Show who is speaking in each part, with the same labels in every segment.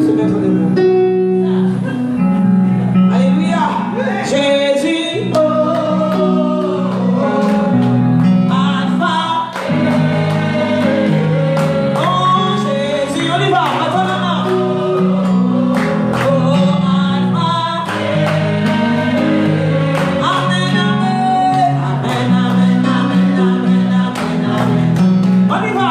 Speaker 1: se mettre debout. Alléluia. Jésus, oh, Alpha. Oh Jésus, on y va, attends la main. Oh Alpha. Amen, amen, amen, amen, amen, amen, amen, amen. On y va.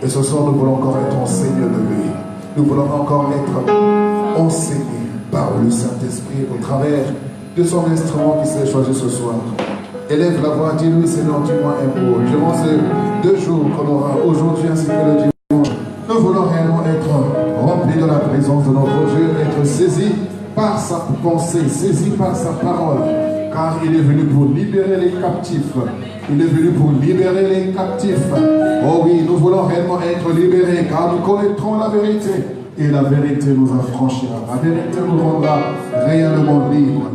Speaker 2: Et ce soir, nous voulons encore être enseignés de lui. Nous voulons encore être enseignés par le Saint-Esprit au travers de son instrument qui s'est choisi ce soir. Élève la voix, dis-lui, Seigneur, dis-moi un mot. Durant ces 2 jours qu'on aura aujourd'hui ainsi que le dimanche, nous voulons réellement être remplis de la présence de notre Dieu, être saisis par sa pensée, saisis par sa parole, car il est venu pour libérer les captifs. Il est venu pour libérer les captifs. Oh oui, nous voulons réellement être libérés, car nous connaîtrons la vérité. Et la vérité nous affranchira. La vérité nous rendra réellement libres.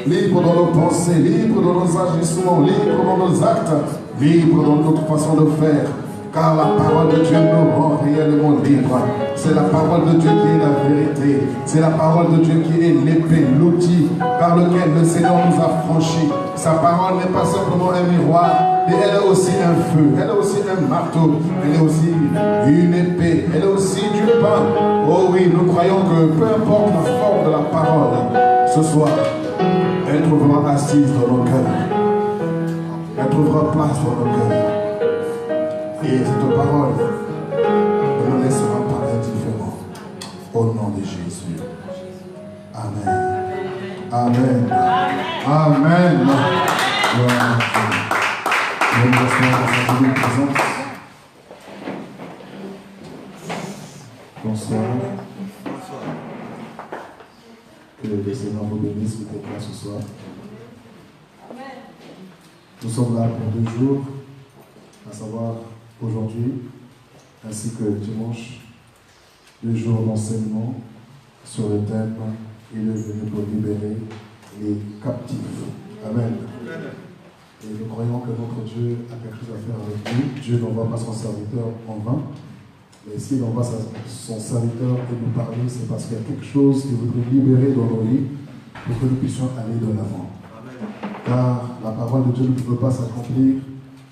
Speaker 2: Libres dans nos pensées, libres dans nos agissements, libres dans nos actes, libres dans notre façon de faire. Car la parole de Dieu nous rend réellement libres. C'est la parole de Dieu qui est la vérité. C'est la parole de Dieu qui est l'épée, l'outil par lequel le Seigneur nous a franchis. Sa parole n'est pas simplement un miroir, mais elle est aussi un feu, elle est aussi un marteau, elle est aussi une épée, elle est aussi du pain. Oh oui, nous croyons que peu importe la forme de la parole, ce soir, elle trouvera assise dans nos cœurs. Elle trouvera place dans nos cœurs. Et cette parole ne nous laissera pas indifférents. Au nom de Jésus. Amen. Amen. Amen. Gloire à Dieu. Nous nous restons dans sa divine présence. Bonsoir. Que le Seigneur vous bénisse, vous êtes là ce soir. Nous sommes là pour 2 jours, à savoir aujourd'hui, ainsi que dimanche, 2 jours d'enseignement sur le thème « Il est venu pour libérer les captifs. Amen. Et nous croyons que notre Dieu a quelque chose à faire avec nous. Dieu n'envoie pas son serviteur en vain. Mais s'il envoie son serviteur et nous parler, c'est parce qu'il y a quelque chose qu'il voudrait libérer dans nos vies pour que nous puissions aller de l'avant. Car la parole de Dieu ne peut pas s'accomplir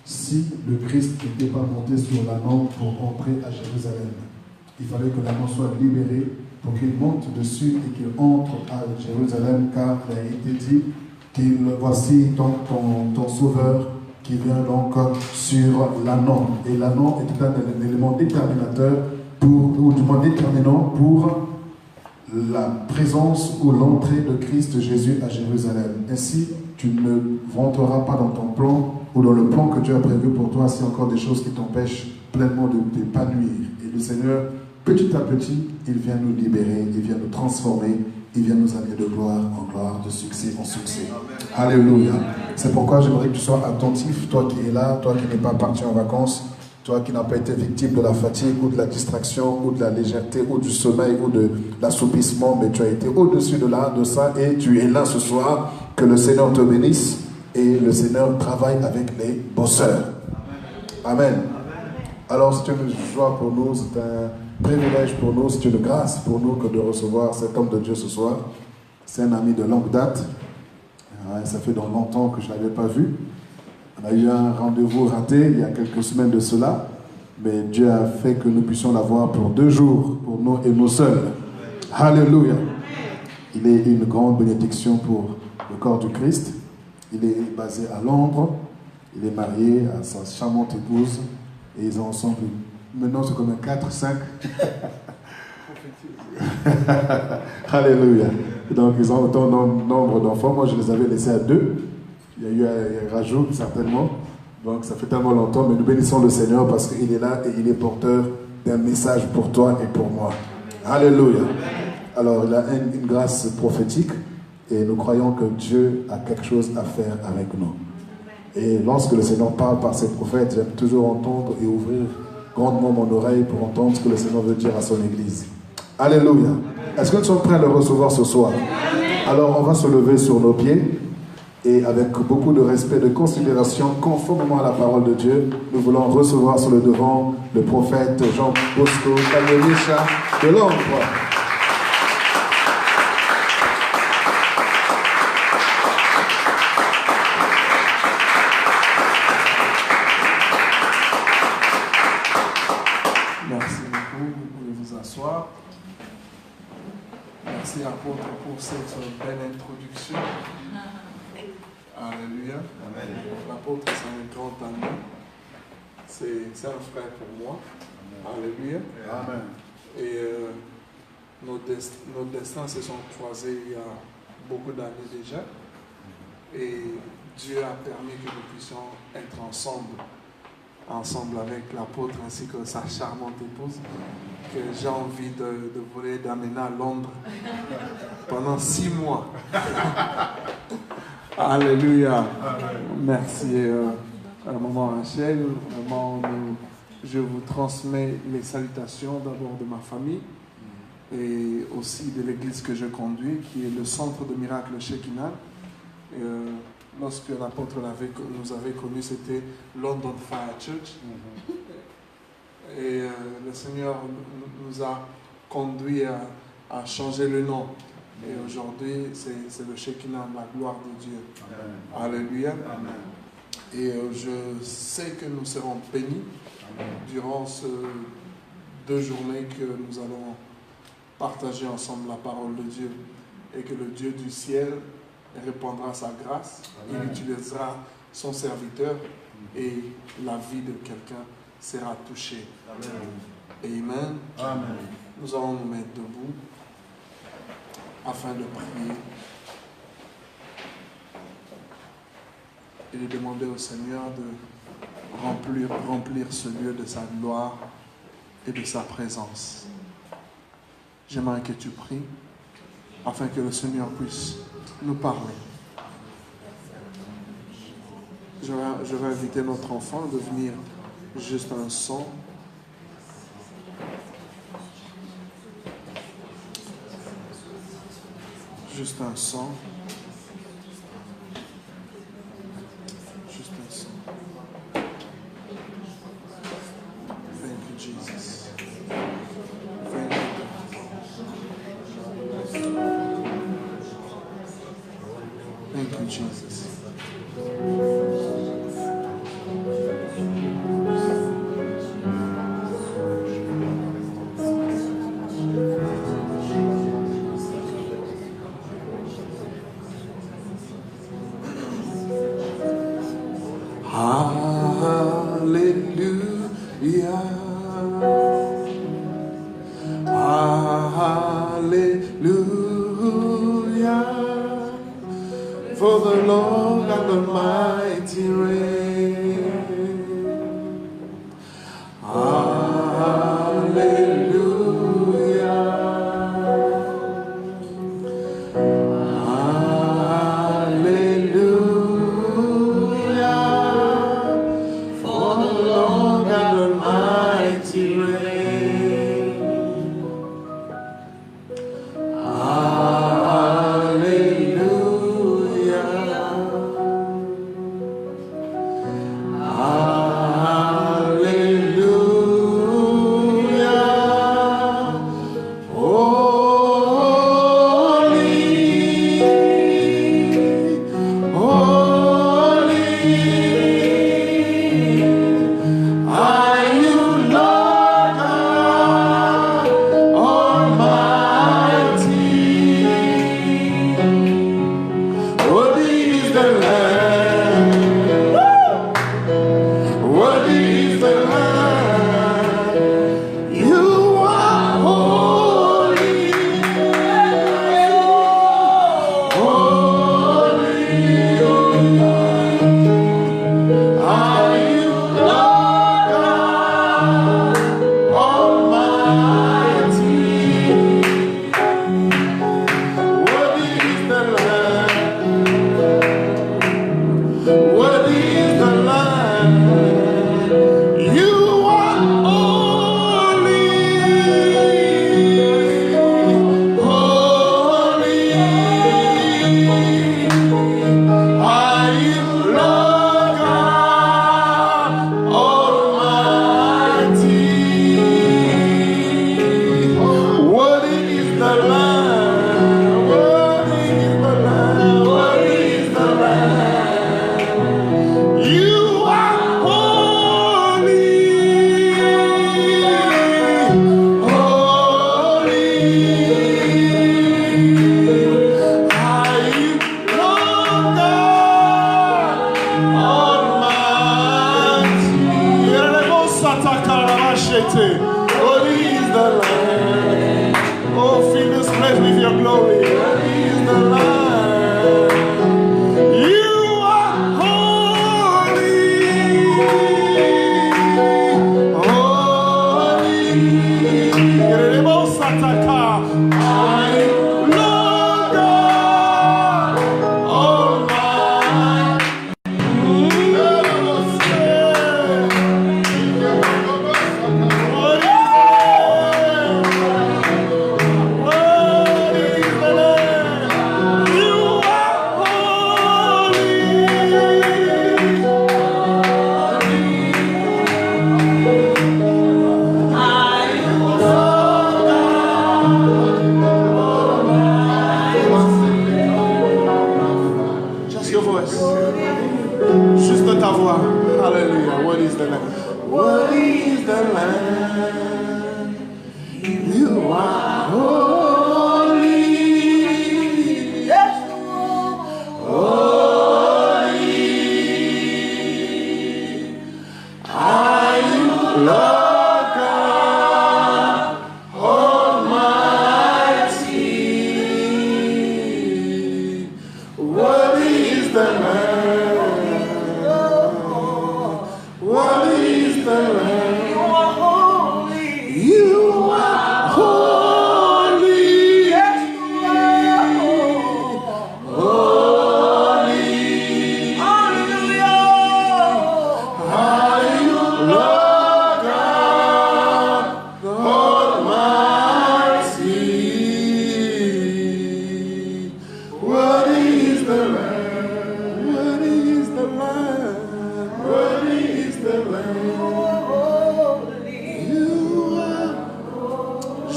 Speaker 2: si le Christ n'était pas monté sur l'anneau pour entrer à Jérusalem. Il fallait que l'anneau soit libéré pour qu'il monte dessus et qu'il entre à Jérusalem, car il a été dit qu'il voici donc ton sauveur qui vient donc sur l'anneau. Et l'anneau est un élément déterminateur ou du moins déterminant pour la présence ou l'entrée de Christ Jésus à Jérusalem. Ainsi, tu ne rentreras pas dans ton plan ou dans le plan que Dieu a prévu pour toi s'il y a encore des choses qui t'empêchent pleinement de t'épanouir. Et le Seigneur, petit à petit, il vient nous libérer, il vient nous transformer, il vient nous amener de gloire en gloire, de succès en succès. Amen. Alléluia. C'est pourquoi j'aimerais que tu sois attentif, toi qui es là, toi qui n'es pas parti en vacances, toi qui n'as pas été victime de la fatigue ou de la distraction ou de la légèreté ou du sommeil ou de l'assoupissement, mais tu as été au-dessus de ça et tu es là ce soir. Que le Seigneur te bénisse et le Seigneur travaille avec les bosseurs. Amen. Alors c'est une joie pour nous, c'est un privilège pour nous, c'est une grâce pour nous que de recevoir cet homme de Dieu ce soir. C'est un ami de longue date. Ça fait longtemps que je ne l'avais pas vu. On a eu un rendez-vous raté il y a quelques semaines de cela, mais Dieu a fait que nous puissions l'avoir pour 2 jours, pour nous et nous seuls. Alléluia. Il est une grande bénédiction pour le corps du Christ. Il est basé à Londres. Il est marié à sa charmante épouse. Et ils ont ensemble, maintenant c'est comme un 4, 5. Alléluia. Donc ils ont autant de nombre d'enfants. Moi je les avais laissés à 2. Il y a eu un rajout certainement. Donc ça fait tellement longtemps. Mais nous bénissons le Seigneur parce qu'il est là et il est porteur d'un message pour toi et pour moi. Alléluia. Alors il a une grâce prophétique. Et nous croyons que Dieu a quelque chose à faire avec nous. Et lorsque le Seigneur parle par ses prophètes, j'aime toujours entendre et ouvrir grandement mon oreille pour entendre ce que le Seigneur veut dire à son Église. Alléluia. Est-ce que nous sommes prêts à le recevoir ce soir? Alors on va se lever sur nos pieds et avec beaucoup de respect, de considération, conformément à la parole de Dieu, nous voulons recevoir sur le devant le prophète Jean Bosco Kayelisha de Londres.
Speaker 3: Merci apôtre pour cette belle introduction. Alléluia. L'apôtre, c'est un grand ami. C'est un frère pour moi. Alléluia.
Speaker 2: Amen.
Speaker 3: Et nos destins se sont croisés il y a beaucoup d'années déjà. Et Dieu a permis que nous puissions être ensemble avec l'apôtre ainsi que sa charmante épouse, que j'ai envie de voler, d'amener à Londres pendant 6 mois. Alléluia. Amen. Merci maman Rachel. Vraiment, je vous transmets les salutations d'abord de ma famille et aussi de l'église que je conduis, qui est le centre de miracle Shekinah. Lorsque l'apôtre nous avait connus, c'était London Fire Church. Et le Seigneur nous a conduits à changer le nom. Et aujourd'hui, c'est le Shekinah, la gloire de Dieu. Amen. Alléluia. Amen. Et je sais que nous serons bénis durant ces 2 journées que nous allons partager ensemble la parole de Dieu. Et que le Dieu du ciel répandra sa grâce, il utilisera son serviteur et la vie de quelqu'un sera touchée. Amen. Amen. Nous allons nous mettre debout afin de prier et de demander au Seigneur de remplir ce lieu de sa gloire et de sa présence. J'aimerais que tu pries afin que le Seigneur puisse nous parler. Je vais inviter notre enfant à devenir juste un son. Juste un son. Thank you, Jesus. Hallelujah. For the Lord and the mighty reign. Hallelujah. Hallelujah. For the Lord and the mighty reign.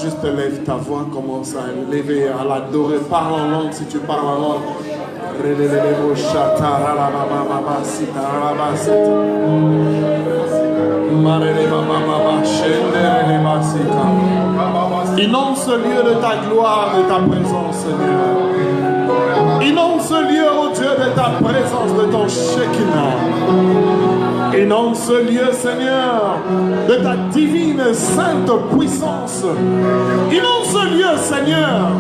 Speaker 4: Juste lève ta voix, commence à l'élever, à l'adorer. Parle en langue si tu parles en langue.
Speaker 3: Inonde ce lieu de ta gloire, de ta présence, Seigneur. Inonde ce lieu, oh Dieu, de ta présence, de ton Shekinah. Inonde ce lieu, Seigneur, de ta divine, sainte puissance. Inonde ce lieu, Seigneur,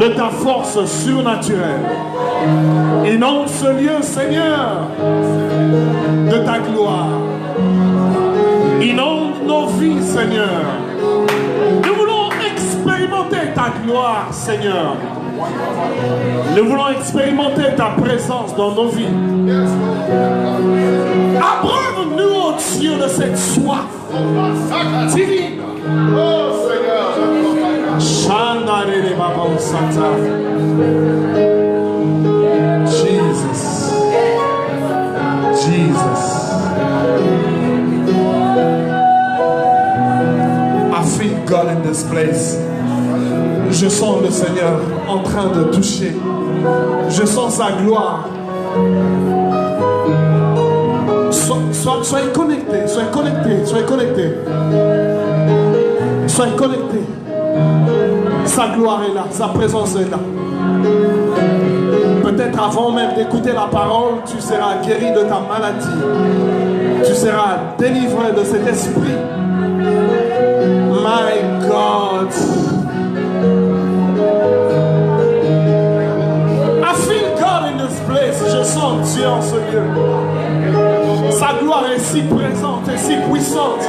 Speaker 3: de ta force surnaturelle. Inonde ce lieu, Seigneur, de ta gloire. Inonde nos vies, Seigneur. Nous voulons expérimenter ta gloire, Seigneur. Nous voulons expérimenter ta présence dans nos vies. Abreuve-nous, oh Dieu, de cette soif divine. Oh Seigneur, Jesus. Jesus. I feel God in this place. Je sens le Seigneur en train de toucher. Je sens sa gloire. Soyez connectés, soyez connectés, soyez connectés. Soyez connectés. Sa gloire est là, sa présence est là. Peut-être avant même d'écouter la parole, tu seras guéri de ta maladie. Tu seras délivré de cet esprit. My God. I feel God in this place. Je sens Dieu en ce lieu. Sa gloire est si présente et si puissante.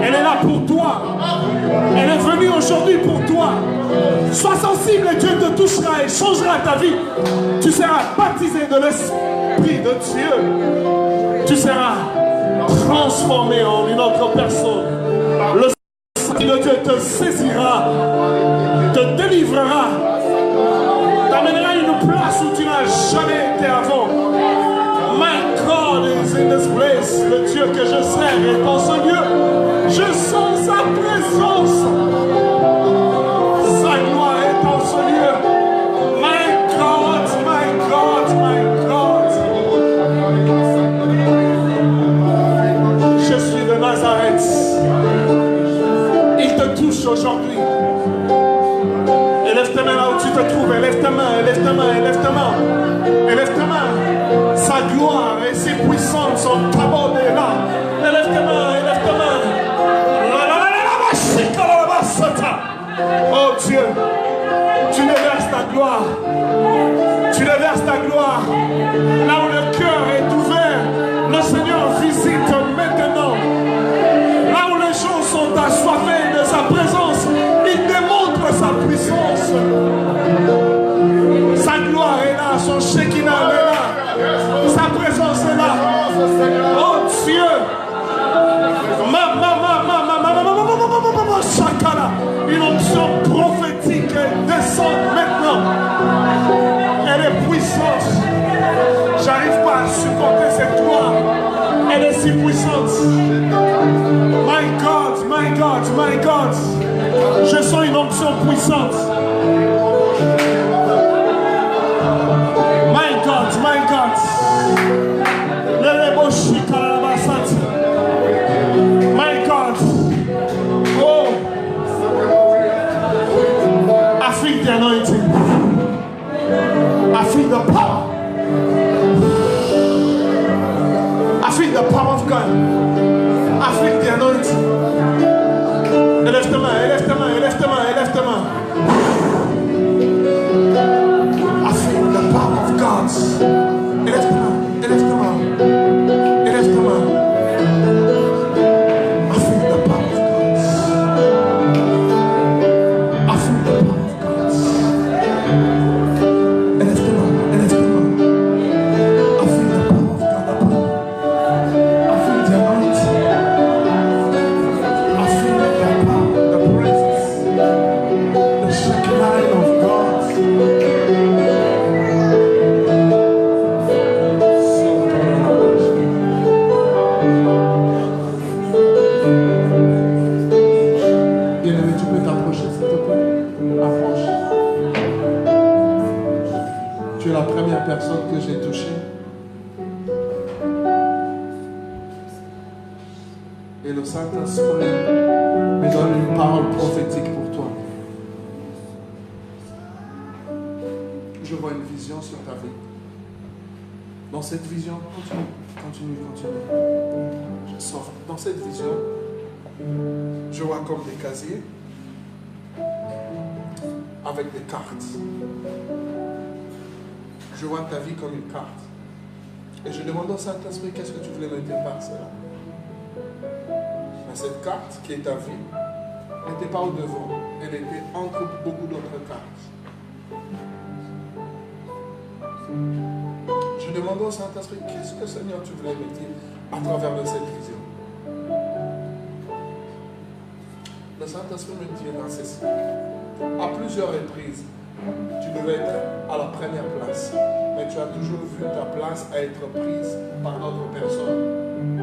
Speaker 3: Elle est là pour toi. Elle est venue aujourd'hui pour toi. Sois sensible et Dieu te touchera et changera ta vie. Tu seras baptisé de l'Esprit de Dieu. Tu seras transformé en une autre personne. Le Esprit de Dieu te saisira, te délivrera, t'amènera à une place où tu n'as jamais été avant. My God is in this place. Le Dieu que je sers est dans ce lieu. Je sens sa présence. Sa gloire est dans ce lieu. My God, my God, my God. Je suis de Nazareth. Il te touche aujourd'hui. Élève ta main là où tu te trouves. Élève ta main, élève ta main, élève ta main. Élève ta main. Sa gloire et ses puissances sont abordées là. Élève ta main, élève ta main. Oh Dieu, tu déverses ta gloire. Tu déverses ta gloire. Là où le cœur est ouvert, le Seigneur visite maintenant. Là où les gens sont assoiffés de sa présence, il démontre sa puissance. Sa gloire est là, son Shekinah est là. Sa présence est là. Oh Dieu. Une onction prophétique descend maintenant. Elle est puissante. J'arrive pas à supporter cette gloire. Elle est si puissante. My God, my God, my God. Je sens une onction puissante. My God, my God. My God. Oh. I feel the anointing. I feel the power. I feel the power of God. I feel the anointing. Élève ta main, élève ta main, élève ta main, élève ta main. I feel the power of God. Élève ta main, élève ta main. Élève ta main. I feel the power of God. I feel the power of God. Élève ta main, élève ta main. I feel the power of God. I feel the anointing. première personne que j'ai touchée. Et le Saint-Esprit me donne une parole prophétique pour toi. Je vois une vision sur ta vie. Dans cette vision, continue. Je sors. Dans cette vision, je vois comme des casiers avec des cartes. Je vois ta vie comme une carte. Et je demande au Saint-Esprit, qu'est-ce que tu voulais me dire par cela? Mais cette carte qui est ta vie n'était pas au devant. Elle était entre beaucoup d'autres cartes. Je demande au Saint-Esprit, qu'est-ce que Seigneur tu voulais me dire à travers de cette vision? Le Saint-Esprit me dit dans ceci. À plusieurs reprises, tu devais être à la première place, mais tu as toujours vu ta place à être prise par d'autres personnes.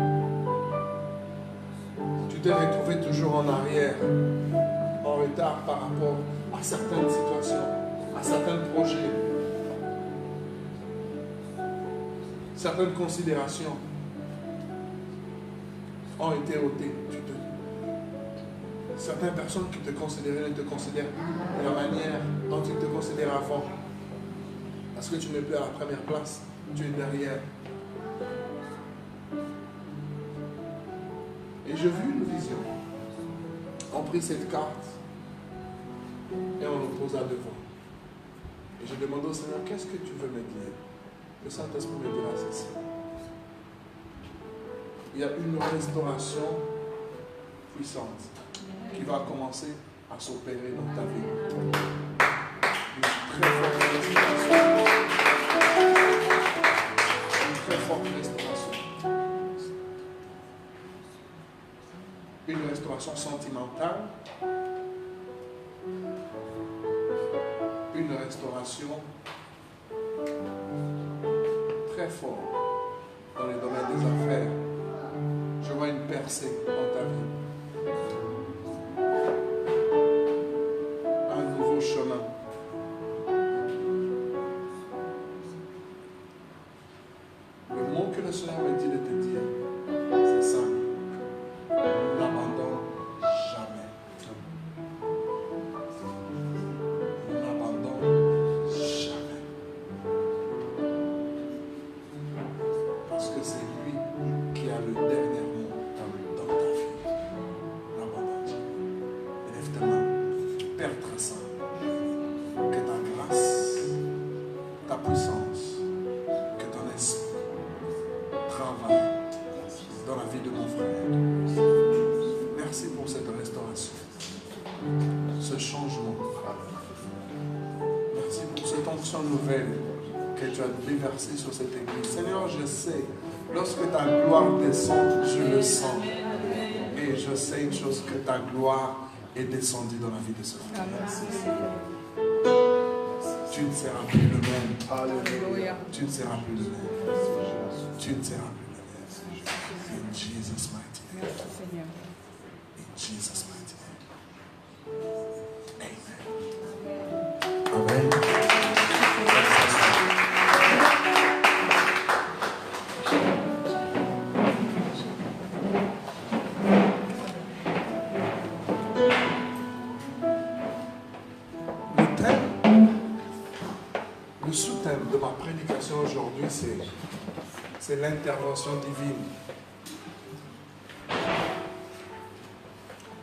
Speaker 3: Tu t'es retrouvé toujours en arrière, en retard par rapport à certaines situations, à certains projets, certaines considérations ont été ôtées. Certaines personnes qui te considéraient ne te considèrent plus de la manière dont ils te considèrent avant. Parce que tu n'es plus à la première place, tu es derrière. Et j'ai vu une vision. On prit cette carte et on le posa devant. Et je demandais au Seigneur, qu'est-ce que tu veux me dire? Le Saint-Esprit me dira ceci. Il y a une restauration puissante qui va commencer à s'opérer dans ta vie. Une très forte restauration. Une très forte restauration. Une restauration sentimentale. Une restauration très forte dans les domaines des affaires. Je vois une percée dans ta vie. Chemin. Le mot que le Seigneur me dit de te dire, c'est ça. N'abandonne jamais. N'abandonne jamais. Parce que c'est lui qui a le dernier mot dans ta vie. N'abandonne jamais. Lève ta main. Père très saint. Que ta grâce, ta puissance, que ton esprit travaille dans la vie de mon frère. Merci pour cette restauration, ce changement. Merci pour cette onction nouvelle que tu as déversée sur cette église. Seigneur, je sais, lorsque ta gloire descend, je le sens. Et je sais une chose, que ta gloire est descendue dans la vie de ce frère. Tu ne seras plus le même. Alléluia. Tu ne seras plus le même. Tu ne seras plus le même. In Jesus' mighty name. In Jesus' mighty name. Amen. Amen. Le sous-thème de ma prédication aujourd'hui, c'est l'intervention divine.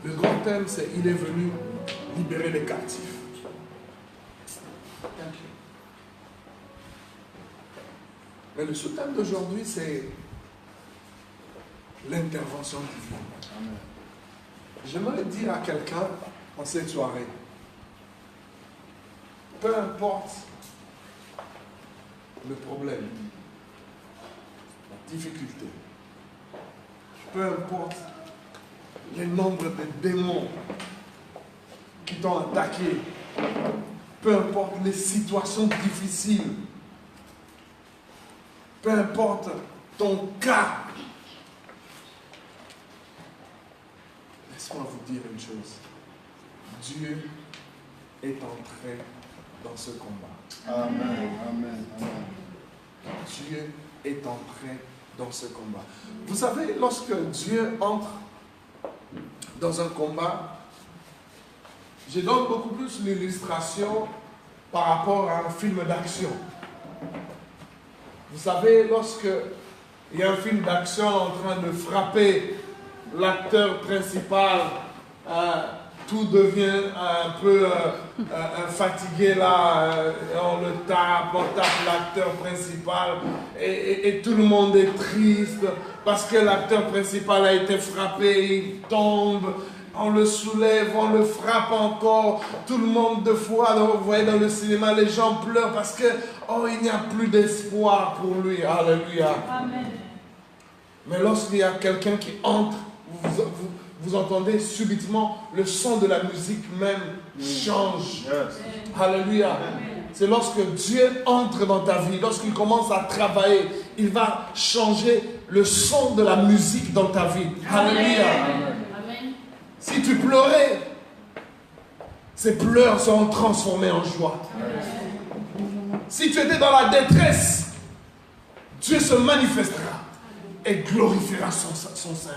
Speaker 3: Le grand thème, c'est « Il est venu libérer les captifs ». Mais le sous-thème d'aujourd'hui, c'est l'intervention divine. J'aimerais dire à quelqu'un en cette soirée, peu importe le problème, la difficulté, peu importe le nombre de démons qui t'ont attaqué, peu importe les situations difficiles, peu importe ton cas, laisse-moi vous dire une chose. Dieu est en train dans ce combat.
Speaker 4: Amen. Amen. Amen.
Speaker 3: Dieu est entré dans ce combat. Vous savez, lorsque Dieu entre dans un combat, je donne beaucoup plus l'illustration par rapport à un film d'action. Vous savez, lorsque il y a un film d'action en train de frapper l'acteur principal, tout devient un peu fatigué là, on tape l'acteur principal et tout le monde est triste parce que l'acteur principal a été frappé, il tombe, on le soulève, on le frappe encore, tout le monde deux fois, vous voyez dans le cinéma, les gens pleurent parce que, oh, il n'y a plus d'espoir pour lui, alléluia. Amen. Mais lorsqu'il y a quelqu'un qui entre, vous entendez subitement le son de la musique même change. Yes. Alléluia. C'est lorsque Dieu entre dans ta vie, lorsqu'il commence à travailler, il va changer le son de la musique dans ta vie. Alléluia. Amen. Si tu pleurais, ces pleurs seront transformés en joie. Si tu étais dans la détresse, Dieu se manifestera et glorifiera son Saint.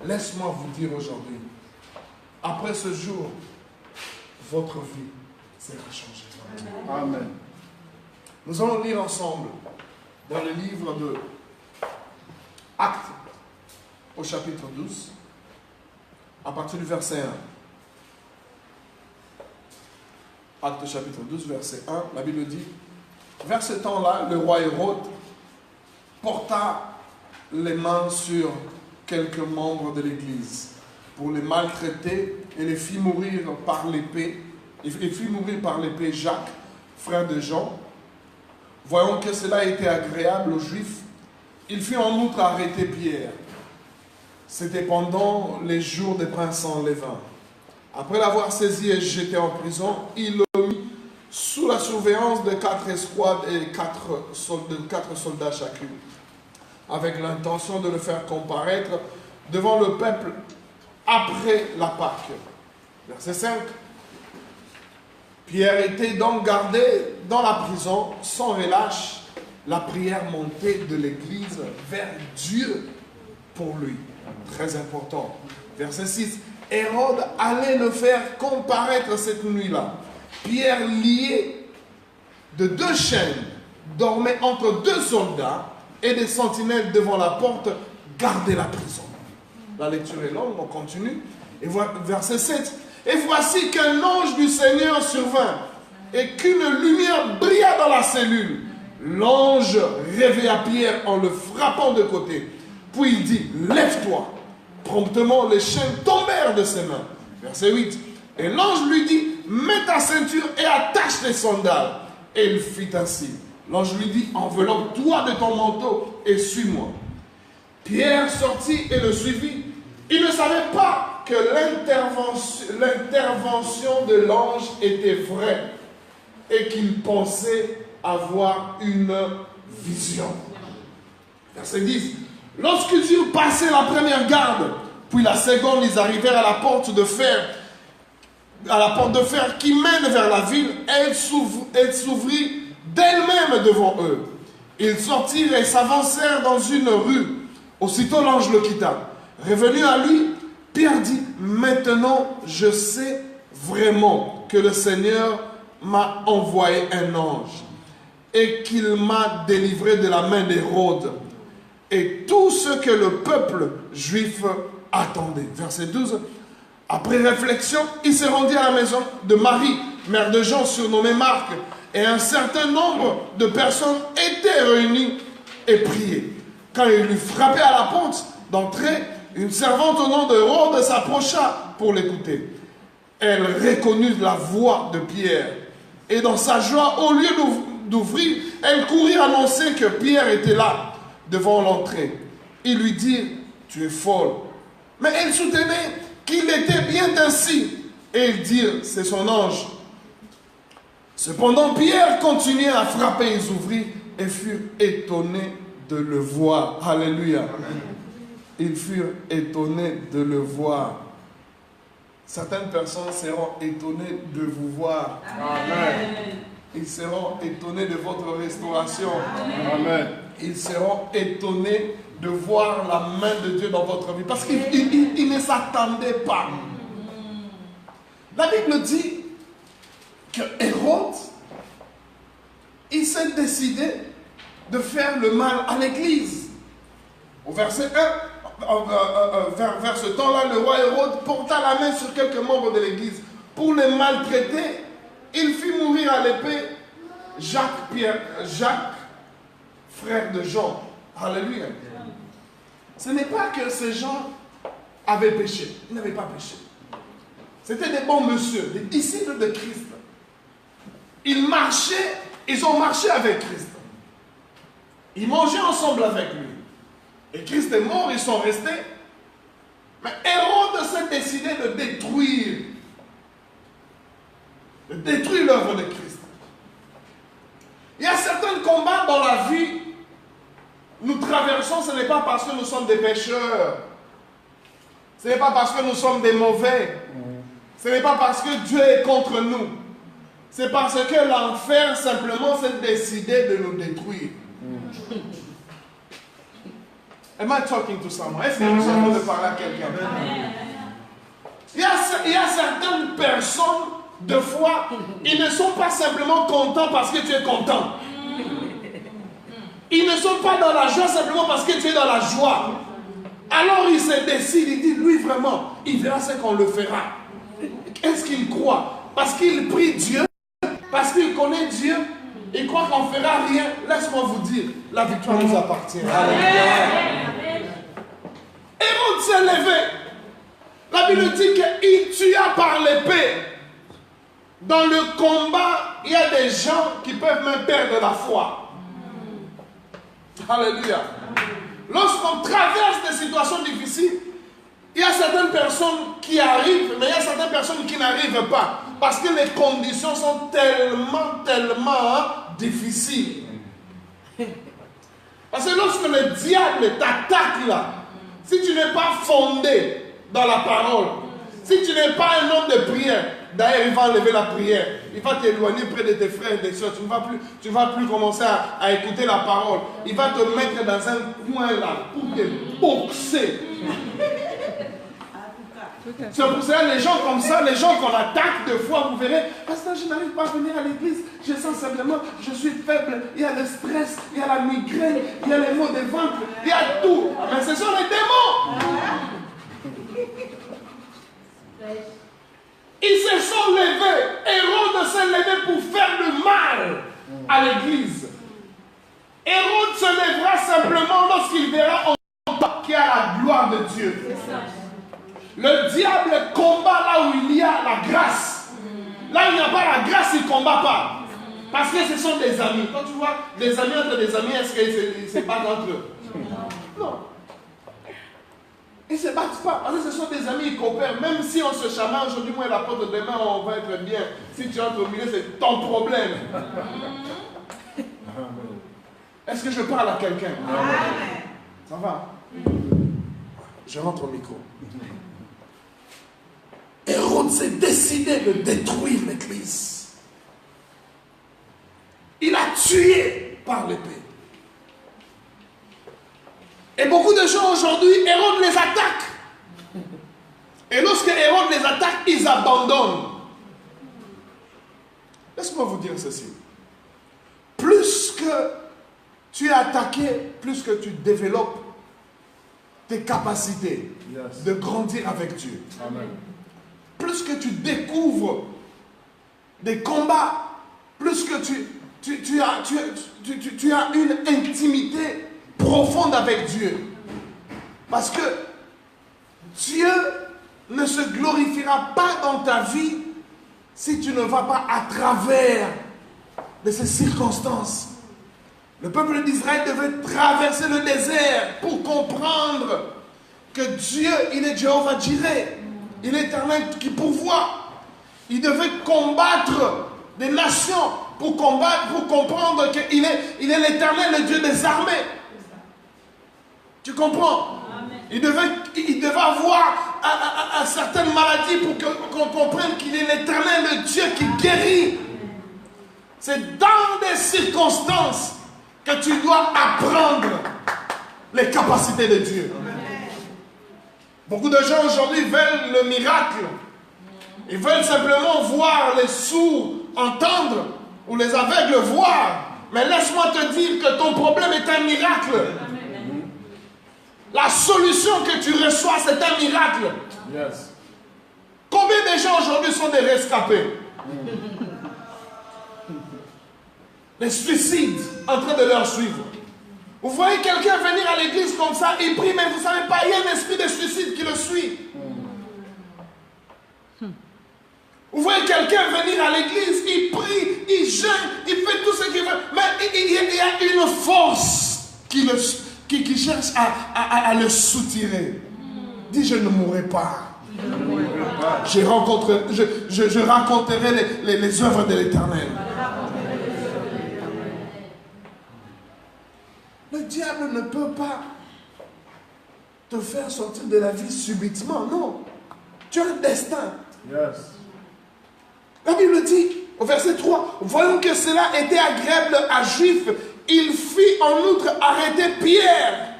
Speaker 3: Laisse-moi vous dire aujourd'hui, après ce jour, votre vie sera changée.
Speaker 4: Amen.
Speaker 3: Nous allons lire ensemble dans le livre de Actes, au chapitre 12, à partir du verset 1. Actes chapitre 12, verset 1, la Bible dit, vers ce temps-là, le roi Hérode porta les mains sur quelques membres de l'Église pour les maltraiter et les fit mourir par l'épée. Il fit mourir par l'épée Jacques, frère de Jean. Voyant que cela était agréable aux Juifs, il fit en outre arrêter Pierre. C'était pendant les jours des printemps Lévin. Après l'avoir saisi et jeté en prison, il le mit sous la surveillance de 4 escouades et 4 soldats chacune, avec l'intention de le faire comparaître devant le peuple après la Pâque. Verset 5. Pierre était donc gardé dans la prison sans relâche. La prière montait de l'Église vers Dieu pour lui. Très important. Verset 6. Hérode allait le faire comparaître cette nuit-là. Pierre, lié de 2 chaînes, dormait entre 2 soldats et des sentinelles devant la porte gardaient la prison. La lecture est longue, on continue. Et verset 7. Et voici qu'un ange du Seigneur survint et qu'une lumière brilla dans la cellule. L'ange réveilla Pierre en le frappant de côté. Puis il dit, lève-toi. Promptement, les chaînes tombèrent de ses mains. Verset 8. Et l'ange lui dit, mets ta ceinture et attache tes sandales. Et il fit ainsi. L'ange lui dit, enveloppe-toi de ton manteau et suis-moi. Pierre sortit et le suivit. Il ne savait pas que l'intervention de l'ange était vraie et qu'il pensait avoir une vision. Verset 10. Lorsqu'ils eurent passé la première garde, puis la seconde, ils arrivèrent à la porte de fer, qui mène vers la ville. Elle s'ouvrit d'elle-même devant eux. Ils sortirent et s'avancèrent dans une rue. Aussitôt l'ange le quitta. Revenu à lui, Pierre dit, maintenant je sais vraiment que le Seigneur m'a envoyé un ange et qu'il m'a délivré de la main d'Hérode et tout ce que le peuple juif attendait. Verset 12. Après réflexion, il se rendit à la maison de Marie, mère de Jean, surnommée Marc, et un certain nombre de personnes étaient réunies et priaient. Quand il eut frappé à la porte d'entrée, une servante au nom d'Hérode s'approcha pour l'écouter. Elle reconnut la voix de Pierre. Et dans sa joie, au lieu d'ouvrir, elle courut annoncer que Pierre était là, devant l'entrée. Il lui dit, tu es folle. Mais elle soutenait qu'il était bien ainsi. Et ils dirent, c'est son ange. Cependant, Pierre continuait à frapper. Ils ouvrirent et furent étonnés de le voir. Alléluia. Amen. Ils furent étonnés de le voir. Certaines personnes seront étonnées de vous voir.
Speaker 4: Amen.
Speaker 3: Ils seront étonnés de votre restauration.
Speaker 4: Amen.
Speaker 3: Ils seront étonnés de voir la main de Dieu dans votre vie. Parce qu'ils ne s'attendaient pas. La Bible dit que Hérode, il s'est décidé de faire le mal à l'Église. Au verset 1, vers ce temps-là, le roi Hérode porta la main sur quelques membres de l'Église pour les maltraiter. Il fit mourir à l'épée Jacques, frère de Jean. Alléluia. Ce n'est pas que ces gens avaient péché. Ils n'avaient pas péché. C'était des bons messieurs, des disciples de Christ. Ils ont marché avec Christ. Ils mangeaient ensemble avec lui. Et Christ est mort, ils sont restés. Mais Hérode s'est décidé de détruire l'œuvre de Christ. Il y a certains combats dans la vie, nous traversons, ce n'est pas parce que nous sommes des pécheurs. Ce n'est pas parce que nous sommes des mauvais. Ce n'est pas parce que Dieu est contre nous. C'est parce que l'enfer simplement s'est décidé de nous détruire. Am I talking to someone? Est-ce que je suis en train de parler à quelqu'un? Il y a certaines personnes, de fois, ils ne sont pas simplement contents parce que tu es content. Ils ne sont pas dans la joie simplement parce que tu es dans la joie. Alors il se décide, il dit, lui vraiment, il verra ce qu'on le fera. Est-ce qu'il croit? Parce qu'il prie Dieu, parce qu'il connaît Dieu, il croit qu'on ne fera rien. Laisse-moi vous dire, la victoire nous appartient. Hérode s'est levé. La Bible dit qu'il tua par l'épée. Dans le combat, il y a des gens qui peuvent même perdre la foi. Alléluia. Lorsqu'on traverse des situations difficiles, il y a certaines personnes qui arrivent, mais il y a certaines personnes qui n'arrivent pas. Parce que les conditions sont tellement difficiles. Parce que lorsque le diable t'attaque là, si tu n'es pas fondé dans la parole, si tu n'es pas un homme de prière, d'ailleurs il va enlever la prière, il va t'éloigner près de tes frères et tes soeurs, tu ne vas plus commencer à écouter la parole, il va te mettre dans un coin là pour te boxer. C'est pour ça les gens comme ça, les gens qu'on attaque de fois, vous verrez, parce que je n'arrive pas à venir à l'église, je sens simplement, je suis faible, il y a le stress, il y a la migraine, il y a les maux de ventre, il y a tout. Mais ce sont les démons. Ils se sont levés, Hérode s'est levé pour faire le mal à l'église. Hérode se lèvera simplement lorsqu'il verra qu'il y a la gloire de Dieu. Le diable combat là où il y a la grâce. Là où il n'y a pas la grâce, il ne combat pas. Parce que ce sont des amis. Quand tu vois des amis entre des amis, est-ce qu'ils se battent entre eux? Non. Ils ne se battent pas. Parce que ce sont des amis, ils coopèrent. Même si on se chamaille aujourd'hui, moi et la porte demain, on va être bien. Si tu entres au milieu, c'est ton problème. Est-ce que je parle à quelqu'un? Ça va? Je rentre au micro. Hérode s'est décidé de détruire l'église. Il a tué par l'épée. Et beaucoup de gens aujourd'hui, Hérode les attaque. Et lorsque Hérode les attaque, ils abandonnent. Laisse-moi vous dire ceci. Plus que tu es attaqué, plus que tu développes tes capacités de grandir avec Dieu.
Speaker 4: Amen.
Speaker 3: Plus que tu découvres des combats, plus que tu as une intimité profonde avec Dieu. Parce que Dieu ne se glorifiera pas dans ta vie si tu ne vas pas à travers de ces circonstances. Le peuple d'Israël devait traverser le désert pour comprendre que Dieu, il est Jéhovah Jireh. Il est éternel qui pourvoit. Il devait combattre des nations pour comprendre qu'il est l'éternel, le Dieu des armées. Tu comprends? Il devait avoir
Speaker 5: à certaines maladies pour qu'on comprenne qu'il est l'Éternel, le Dieu qui guérit. C'est dans des circonstances que tu dois apprendre les capacités de Dieu. Beaucoup de gens aujourd'hui veulent le miracle. Ils veulent simplement voir les sourds entendre ou les aveugles voir. Mais laisse-moi te dire que ton problème est un miracle. La solution que tu reçois, c'est un miracle.
Speaker 4: Yes.
Speaker 5: Combien de gens aujourd'hui sont des rescapés? Les suicides en train de leur suivre. Vous voyez quelqu'un venir à l'église comme ça, il prie, mais vous ne savez pas, il y a un esprit de suicide qui le suit. Vous voyez quelqu'un venir à l'église, il prie, il jeûne, il fait tout ce qu'il veut, mais il y a une force qui cherche à le soutirer. Dis, je ne mourrai pas. Je raconterai les œuvres de l'Éternel. Le diable ne peut pas te faire sortir de la vie subitement, non. Tu as un destin.
Speaker 4: Yes.
Speaker 5: La Bible dit, au verset 3, voyons que cela était agréable à Juif. Il fit en outre arrêter Pierre.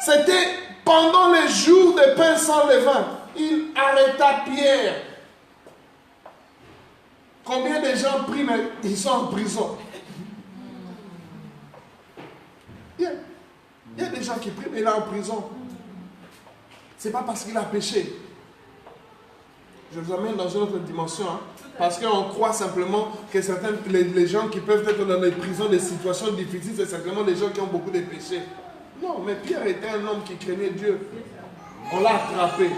Speaker 5: C'était pendant les jours de pain sans levain. Il arrêta Pierre. Combien de gens prient, mais ils sont en prison? Il y a des gens qui prient, mais il est en prison. Ce n'est pas parce qu'il a péché. Je vous amène dans une autre dimension. Parce qu'on croit simplement que les gens qui peuvent être dans les prisons, des situations difficiles, c'est simplement les gens qui ont beaucoup de péchés. Non, mais Pierre était un homme qui craignait Dieu. On l'a attrapé.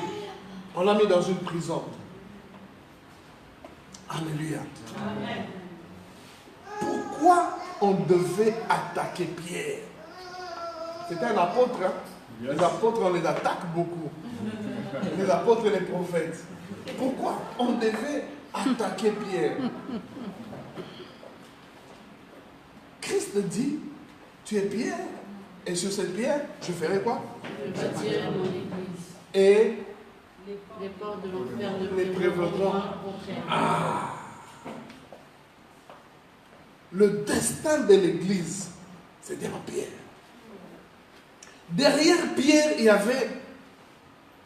Speaker 5: On l'a mis dans une prison. Alléluia. Amen. Pourquoi on devait attaquer Pierre? C'était un apôtre. Yes. Les apôtres, on les attaque beaucoup. Les apôtres et les prophètes. Pourquoi on devait attaquer Pierre? Christ dit, tu es Pierre, et sur cette pierre, je ferai quoi?
Speaker 1: Je bâtirai mon église.
Speaker 5: Et
Speaker 1: les portes de l'enfer ne
Speaker 5: les prévaudront. Ah. Le destin de l'église, c'était en Pierre. Derrière Pierre, il y avait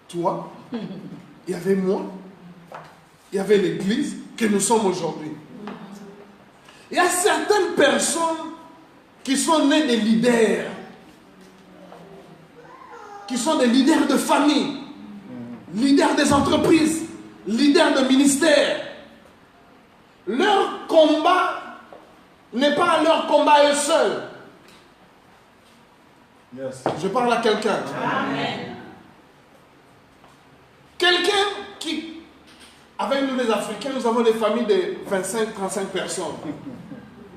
Speaker 5: toi, il y avait moi, il y avait l'église que nous sommes aujourd'hui. Il y a certaines personnes qui sont nées des leaders, qui sont des leaders de famille, leaders des entreprises, leaders de ministères. Leur combat n'est pas leur combat eux seuls.
Speaker 4: Yes.
Speaker 5: Je parle à quelqu'un.
Speaker 1: Amen. Quelqu'un
Speaker 5: qui, avec nous les Africains, nous avons des familles de 25-35 personnes.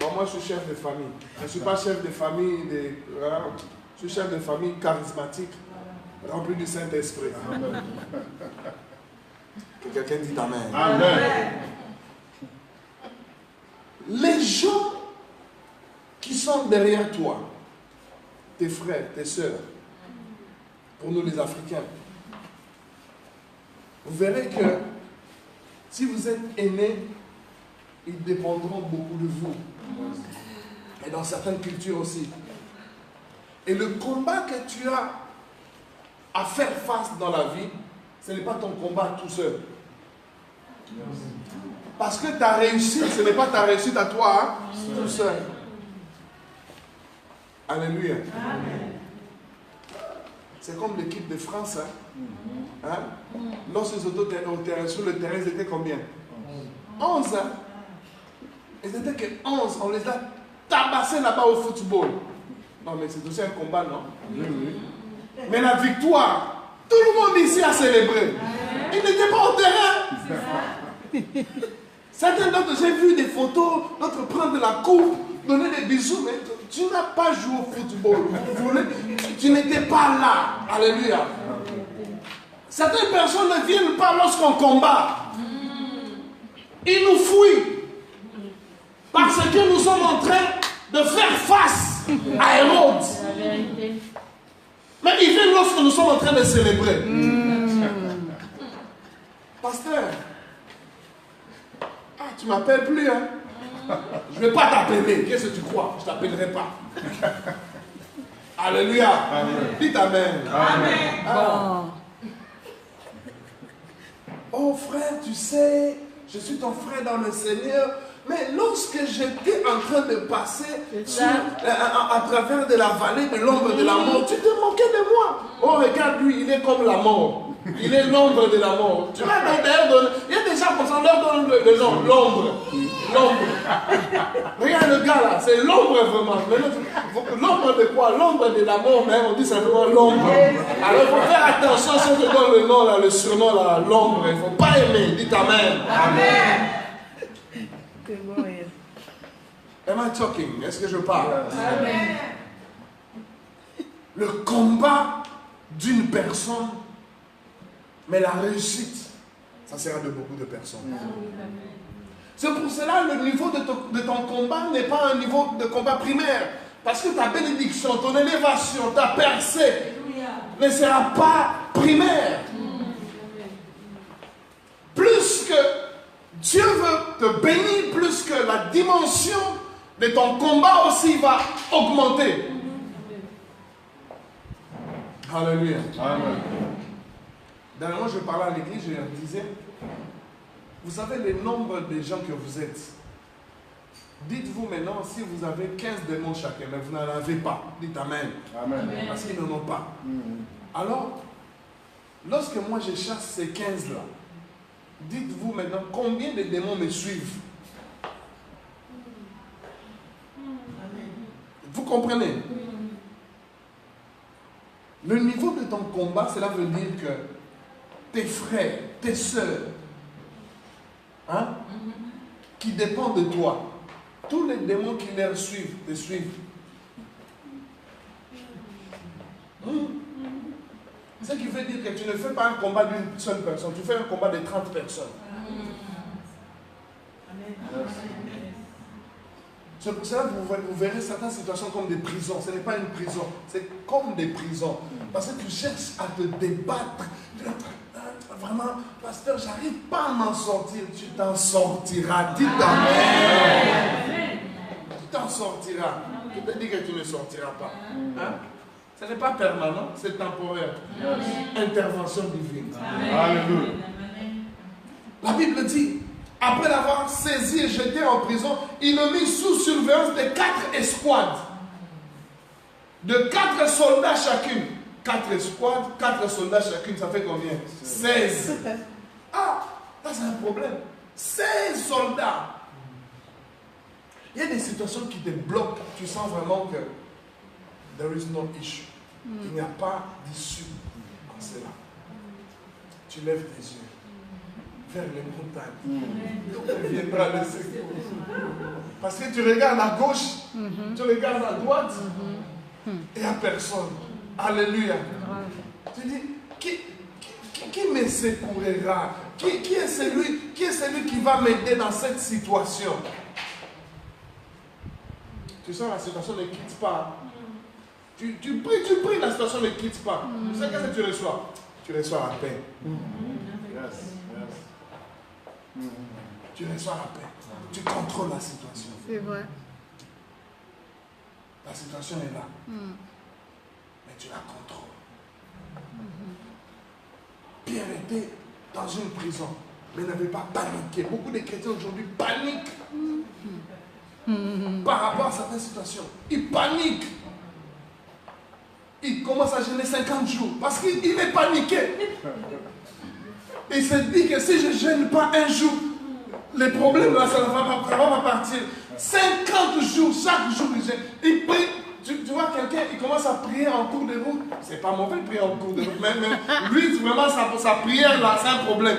Speaker 5: Bon, moi je suis chef de famille. Je ne suis pas chef de famille, je suis chef de famille charismatique, rempli du Saint-Esprit. Que quelqu'un dit Amen.
Speaker 4: Amen.
Speaker 5: Les gens qui sont derrière toi, tes frères, tes sœurs, pour nous les Africains, vous verrez que si vous êtes aînés, ils dépendront beaucoup de vous. Et dans certaines cultures aussi. Et le combat que tu as à faire face dans la vie, ce n'est pas ton combat tout seul. Parce que ta réussite, ce n'est pas ta réussite à toi, tout seul. Alléluia. Amen. C'est comme l'équipe de France. Lorsqu'ils étaient sur le terrain, ils étaient combien? 11. Ils étaient que 11. On les a tabassés là-bas au football. Non, mais c'est aussi un combat, non? Oui, oui. Mais la victoire, tout le monde ici a célébré. Ils n'étaient pas au terrain. Certains d'autres, j'ai vu des photos, d'autres prendre la coupe, donner des bisous, mais tu n'as pas joué au football. Tu n'étais pas là. Alléluia. Certaines personnes ne viennent pas lorsqu'on combat. Ils nous fuient. Parce que nous sommes en train de faire face à Hérode. Mais ils viennent lorsque nous sommes en train de célébrer. Pasteur, ah, tu m'appelles plus, hein? Je ne vais pas t'appeler. Qu'est-ce que tu crois? Je ne t'appellerai pas. Alléluia. Dites Amen.
Speaker 1: Amen.
Speaker 5: Ah. Oh frère, tu sais, je suis ton frère dans le Seigneur. Mais lorsque j'étais en train de passer à travers de la vallée de l'ombre de la mort, tu te moquais de moi. Oh, regarde lui, il est comme la mort. Il est l'ombre de la mort. Tu vois, d'ailleurs, il y a des gens comme ça, on leur donne le nom, l'ombre. L'ombre. Regarde le gars là, c'est l'ombre vraiment. L'ombre de quoi? L'ombre de la mort, mais on dit simplement l'ombre. Alors il faut faire attention si on te donne le nom là, le surnom là, l'ombre. Il ne faut pas aimer. Dites Amen. Amen. Am I talking? Est-ce que je parle? Amen. Le combat d'une personne, mais la réussite, ça sera de beaucoup de personnes. C'est pour cela le niveau de ton combat n'est pas un niveau de combat primaire. Parce que ta bénédiction, ton élévation, ta percée ne sera pas primaire. Plus que Dieu veut te bénir, plus que la dimension de ton combat aussi va augmenter. Alléluia. Amen. Dernièrement, je parlais à l'église, je leur disais, vous savez le nombre de gens que vous êtes. Dites-vous maintenant si vous avez 15 démons chacun, mais vous n'en avez pas. Dites Amen. Amen. Parce qu'ils n'en ont pas. Alors, lorsque moi je chasse ces 15-là, dites-vous maintenant combien de démons me suivent. Vous comprenez? Le niveau de ton combat, cela veut dire que tes frères, tes soeurs, hein, qui dépendent de toi, tous les démons qui les suivent, te suivent. Ce qui veut dire que tu ne fais pas un combat d'une seule personne, tu fais un combat de 30 personnes. C'est pour cela que vous verrez certaines situations comme des prisons. Ce n'est pas une prison, c'est comme des prisons. Parce que tu cherches à te débattre. Vraiment, pasteur, j'arrive pas à m'en sortir. Tu t'en sortiras. Dis Amen. Tu t'en sortiras. Je te dis que tu ne sortiras pas. Hein? Ce n'est pas permanent, c'est temporaire. Intervention divine. Alléluia. La Bible dit, après l'avoir saisi et jeté en prison, il le mit sous surveillance de 4 escouades. De 4 soldats chacune. 4 escouades, 4 soldats chacune, ça fait combien? 16. Ah, ça c'est un problème. 16 soldats. Il y a des situations qui te bloquent. Tu sens vraiment que there is no issue. Il n'y a pas d'issue en cela. Tu lèves tes yeux vers les montagnes. Il viendra le secours. Parce que tu regardes à gauche, tu regardes à droite, et il n'y a personne. Alléluia. Tu dis, qui me secourira? Qui est celui qui va m'aider dans cette situation? Tu sens la situation ne quitte pas. Tu pries, la situation ne quitte pas. Tu sais qu'est-ce que tu reçois? Tu reçois la paix. Tu reçois la paix. Tu contrôles la situation.
Speaker 6: C'est vrai.
Speaker 5: La situation est là. Mais tu la contrôles. Pierre était dans une prison, mais n'avait pas paniqué. Beaucoup de chrétiens aujourd'hui paniquent par rapport à certaines situations. Ils paniquent. Il commence à jeûner 50 jours parce qu'il est paniqué. Il se dit que si je ne jeûne pas un jour, les problèmes là, ça ne va pas partir. 50 jours, chaque jour il jeûne. Il prie. Tu vois quelqu'un, il commence à prier en cours de route. C'est pas mauvais de prier en cours de route, mais lui, vraiment, sa prière là, c'est un problème.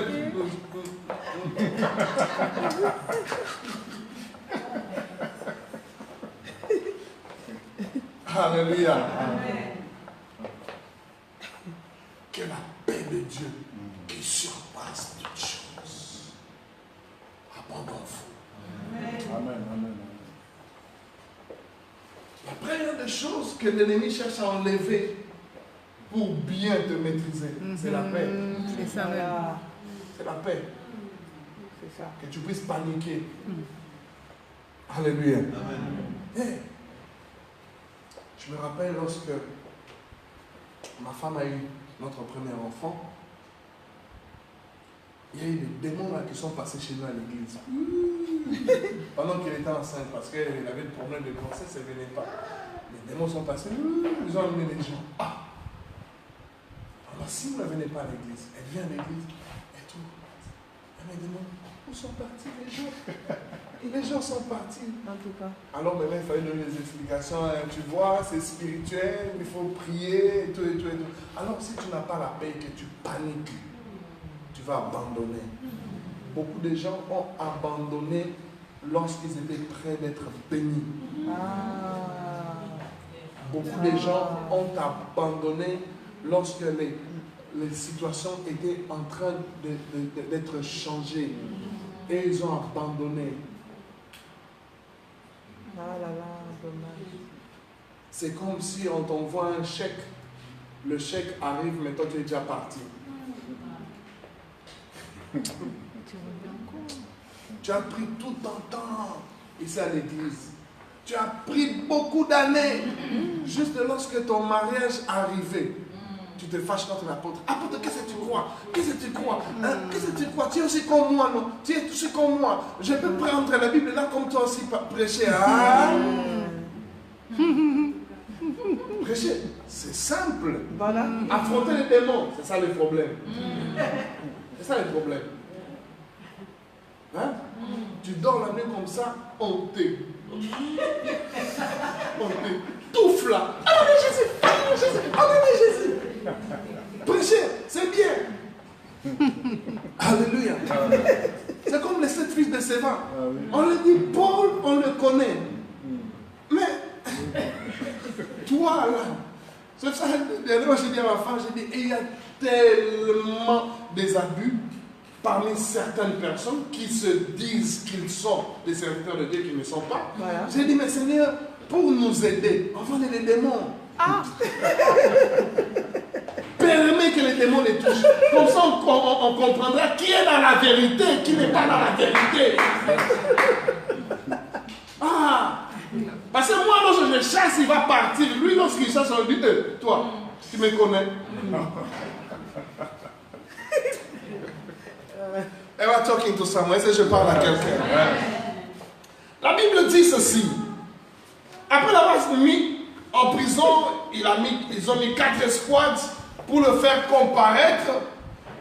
Speaker 5: Alléluia. Que la paix de Dieu qui surpasse toutes choses abonde en vous.
Speaker 4: Amen, amen.
Speaker 5: La première des choses que l'ennemi cherche à enlever pour bien te maîtriser, c'est la paix.
Speaker 6: C'est ça.
Speaker 5: c'est la paix.
Speaker 1: C'est ça.
Speaker 5: Que tu puisses paniquer. Alléluia. Hey. Je me rappelle lorsque ma femme a eu notre premier enfant, il y a eu des démons là qui sont passés chez nous à l'église. Pendant qu'elle était enceinte, parce qu'elle avait des problèmes de grossesse, elle ne venait pas. Les démons sont passés, ils ont amené les gens. Ah! Alors si vous ne venez pas à l'église, elle vient à l'église, et tout. Les démons, où sont partis les gens? Les gens sont partis.
Speaker 1: En tout cas.
Speaker 5: Alors maintenant, il fallait donner des explications. Hein. Tu vois, c'est spirituel, il faut prier, et tout, et tout, et tout. Alors si tu n'as pas la paix, que tu paniques, tu vas abandonner. Beaucoup de gens ont abandonné lorsqu'ils étaient prêts d'être bénis. Beaucoup de gens ont abandonné lorsque les situations étaient en train d'être changées. Et ils ont abandonné.
Speaker 1: Ah là là, dommage.
Speaker 5: C'est comme si on t'envoie un chèque. Le chèque arrive, mais toi tu es déjà parti. Tu as pris tout ton temps ici à l'église. Tu as pris beaucoup d'années. Juste lorsque ton mariage arrivait, tu te fâches contre l'apôtre. Apôtre, qu'est-ce que tu crois? Qu'est-ce que tu crois? Hein? Qu'est-ce que tu crois? Tu es aussi comme moi, non? Tu es aussi comme moi. Je peux prendre la Bible là comme toi aussi prêcher. Hein? Prêcher, c'est simple.
Speaker 1: Voilà.
Speaker 5: Affronter les démons, c'est ça le problème. C'est ça le problème. Hein? Tu dors la nuit comme ça, on te touffe là. Ah non, mais Jésus! Ah non, mais Jésus! Ah non, mais Jésus! Prêcher, c'est bien. Alléluia. C'est comme les 7 fils de Sévan. On le dit, Paul, on le connaît. Mais, toi là, c'est ça, dernièrement j'ai dit à ma femme, j'ai dit, il y a tellement des abus parmi certaines personnes qui se disent qu'ils sont des serviteurs de Dieu qui ne sont pas.
Speaker 1: Voilà.
Speaker 5: J'ai dit, mais Seigneur, pour nous aider, envoie les démons.
Speaker 1: Ah!
Speaker 5: Permets que les démons les touchent. Comme ça, on comprendra qui est dans la vérité, qui n'est pas dans la vérité. Ah! Parce que moi, lorsque je chasse, il va partir. Lui, lorsqu'il chasse, on lui dit, toi, tu me connais. Elle va talking to someone. Est-ce que je parle à quelqu'un? La Bible dit ceci. Après l'avoir mis en prison, ils ont mis 4 escouades pour le faire comparaître.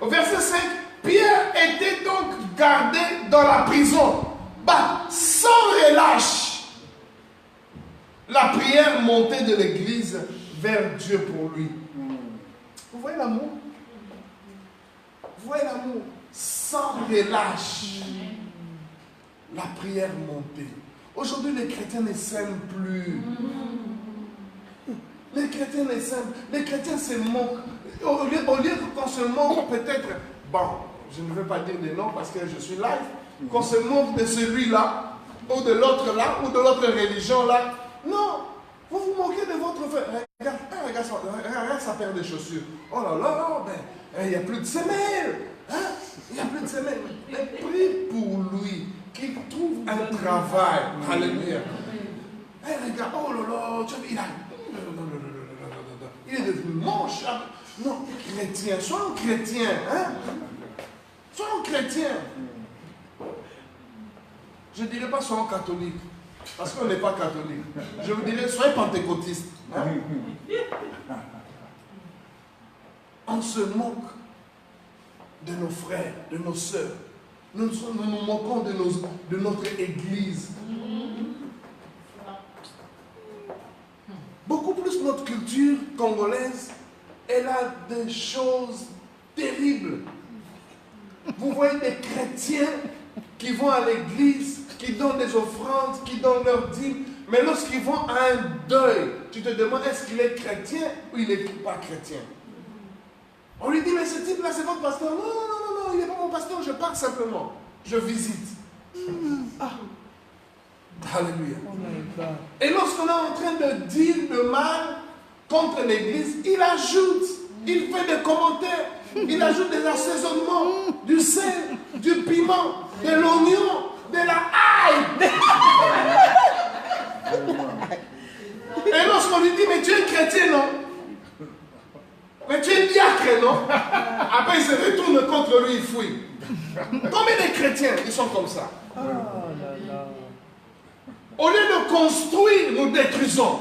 Speaker 5: Au verset 5, Pierre était donc gardé dans la prison. Bah, sans relâche. La prière montait de l'église vers Dieu pour lui. Vous voyez l'amour? Vous voyez l'amour? Sans relâche. La prière montait. Aujourd'hui, les chrétiens ne s'aiment plus. Les chrétiens ne s'aiment. Les chrétiens se moquent. Au lieu qu'on se moque, peut-être, bon, je ne veux pas dire des noms parce que je suis live, qu'on se moque de celui-là, ou de l'autre là, ou de l'autre religion là. Non, vous vous moquez de votre frère. Regarde sa paire de chaussures. Oh là là, ben, il n'y a plus de semelles. Hein? Il n'y a plus de semelles. Mais prie pour lui, qu'il trouve un travail. Alléluia. Hey, regarde, oh là là, tu vois, il est devenu moche. Non, chrétien, sois un chrétien. Hein? Sois un chrétien. Je ne dirais pas sois un catholique. Parce qu'on n'est pas catholique. Je vous dirais, soyez pentecôtiste. Hein? On se moque de nos frères, de nos sœurs. Nous nous moquons de notre église. Beaucoup plus notre culture congolaise, elle a des choses terribles. Vous voyez des chrétiens qui vont à l'église, qui donnent des offrandes, qui donnent leurs dîmes, mais lorsqu'ils vont à un deuil, tu te demandes est-ce qu'il est chrétien ou il n'est pas chrétien. On lui dit mais ce type-là c'est votre pasteur. Non, non, non, non, il n'est pas mon pasteur, je pars simplement. Je visite. Ah. Alléluia. Et lorsqu'on est en train de dire de mal contre l'église, il ajoute, il fait des commentaires. Il ajoute des assaisonnements, du sel, du piment, de l'oignon, de la ail. Et lorsqu'on lui dit, mais tu es chrétien, non? Mais tu es diacre, non? Après, il se retourne contre lui, il fouille. Combien de chrétiens, ils sont comme ça? Au lieu de construire, nous détruisons.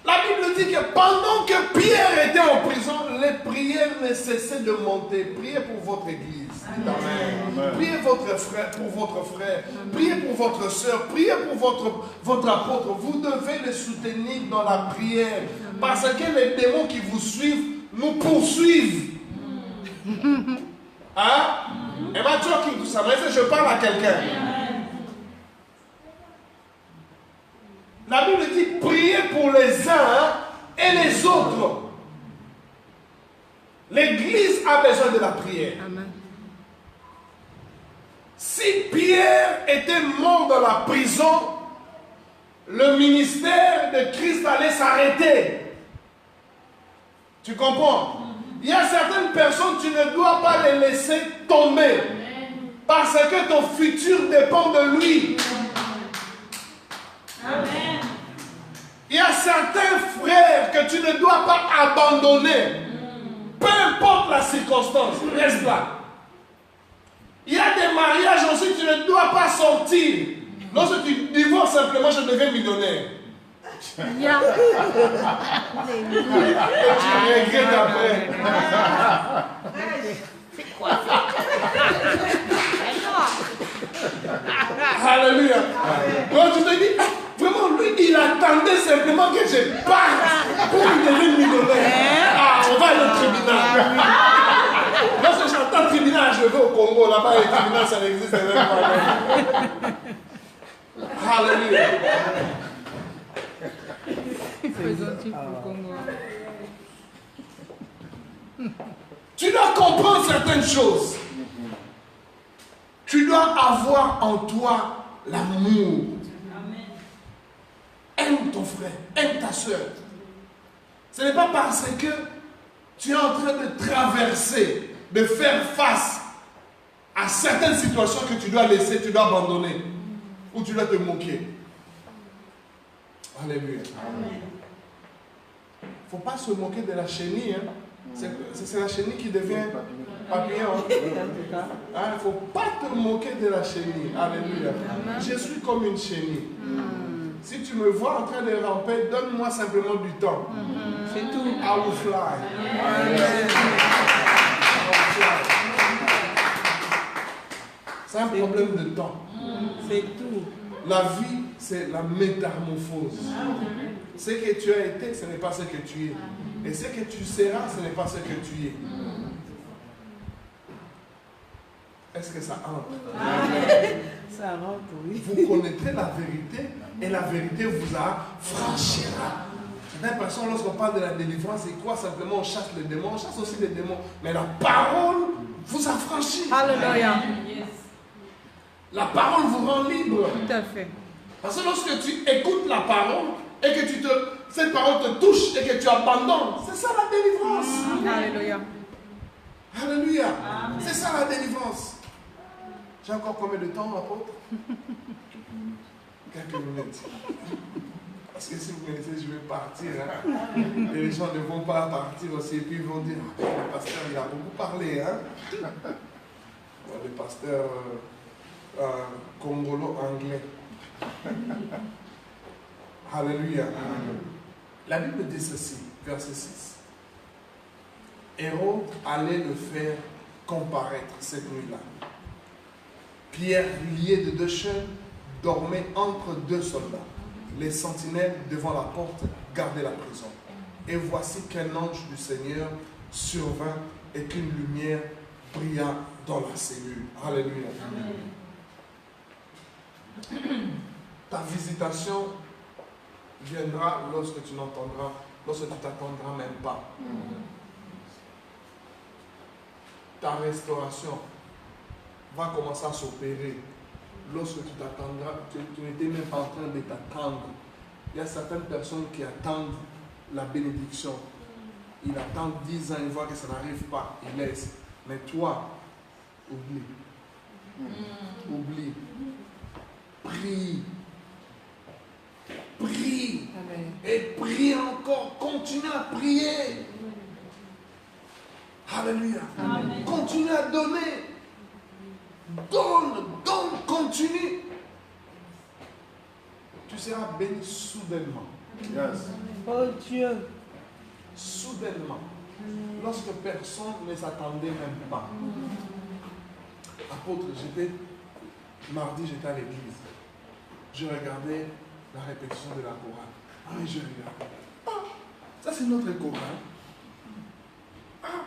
Speaker 5: La Bible dit que pendant que Pierre était en prison, les prières ne cessaient de monter. Priez pour votre église. Amen. Priez votre frère, pour votre frère. Priez pour votre soeur. Priez pour votre apôtre. Vous devez les soutenir dans la prière. Parce que les démons qui vous suivent nous poursuivent. Hein? Am I talking to somebody? Est-ce que je parle à quelqu'un? La Bible dit priez pour les uns et les autres. L'Église a besoin de la prière. Amen. Si Pierre était mort dans la prison, le ministère de Christ allait s'arrêter. Tu comprends? Il y a certaines personnes, tu ne dois pas les laisser tomber. Parce que ton futur dépend de lui. Amen. Il y a certains frères que tu ne dois pas abandonner. Peu importe la circonstance, reste là. Il y a des mariages aussi que tu ne dois pas sortir. Lorsque tu divorces simplement, je deviens millionnaire. Yeah. Et tu regrettes après. C'est quoi ça? Alléluia. Donc tu te dis, vraiment lui, il attendait simplement que je parte pour devenir millionnaire. Ah, on va aller au tribunal. Lorsque j'entends tribunal, je vais au Congo. Là-bas, le tribunal, ça n'existe même pas. Alléluia. Tu dois comprendre certaines choses. Tu dois avoir en toi l'amour. Aime ton frère, aime ta soeur. Ce n'est pas parce que tu es en train de traverser, de faire face à certaines situations que tu dois laisser, tu dois abandonner ou tu dois te moquer. Alléluia. Il ne faut pas se moquer de la chenille. Hein. C'est la chenille qui devient papillon. Il ne faut pas te moquer de la chenille. Alléluia. Je suis comme une chenille. Si tu me vois en train de ramper, donne-moi simplement du temps. C'est tout. I will fly. C'est un problème de temps. C'est tout. La vie, c'est la métamorphose. Ce que tu as été, ce n'est pas ce que tu es. Et ce que tu seras, ce n'est pas ce que tu es. Est-ce que ça entre?
Speaker 1: Ça rentre, oui.
Speaker 5: Vous connaîtrez la vérité et la vérité vous affranchira. J'ai l'impression, lorsqu'on parle de la délivrance, c'est quoi? Simplement, on chasse les démons, on chasse aussi les démons. Mais la parole vous affranchit.
Speaker 1: Alléluia.
Speaker 5: La parole vous rend libre.
Speaker 1: Tout à fait.
Speaker 5: Parce que lorsque tu écoutes la parole et que cette parole te touche et que tu abandonnes, c'est ça la délivrance.
Speaker 1: Alléluia.
Speaker 5: Alléluia. C'est ça la délivrance. J'ai encore combien de temps, apôtre? Quelques minutes. Parce que si vous connaissez, je vais partir. Hein? Et les gens ne vont pas partir aussi. Et puis ils vont dire, ah, le pasteur, il a beaucoup parlé. Hein? Le pasteur congolo-anglais. Alléluia. La Bible dit ceci, verset 6. Hérode allait le faire comparaître cette nuit-là. Pierre, lié de deux chaînes, dormait entre deux soldats. Les sentinelles devant la porte gardaient la prison. Et voici qu'un ange du Seigneur survint et qu'une lumière brilla dans la cellule. Alléluia. Ta visitation viendra lorsque tu n'entendras, lorsque tu t'attendras même pas. Ta restauration va commencer à s'opérer lorsque tu t'attendras, tu n'étais même pas en train de t'attendre. Il y a certaines personnes qui attendent la bénédiction. il attend 10 ans, il voit que ça n'arrive pas, il laisse. Mais toi, oublie. Oublie. Prie. Prie. Et prie encore. Continue à prier. Alléluia. Continue à donner. Donne, continue. Tu seras béni soudainement.
Speaker 4: Yes.
Speaker 1: Oh Dieu.
Speaker 5: Soudainement. Lorsque personne ne s'attendait même pas. Apôtre, mardi, j'étais à l'église. Je regardais la répétition de la chorale. Ah, je regardais. Ah, ça c'est notre chorale. Ah,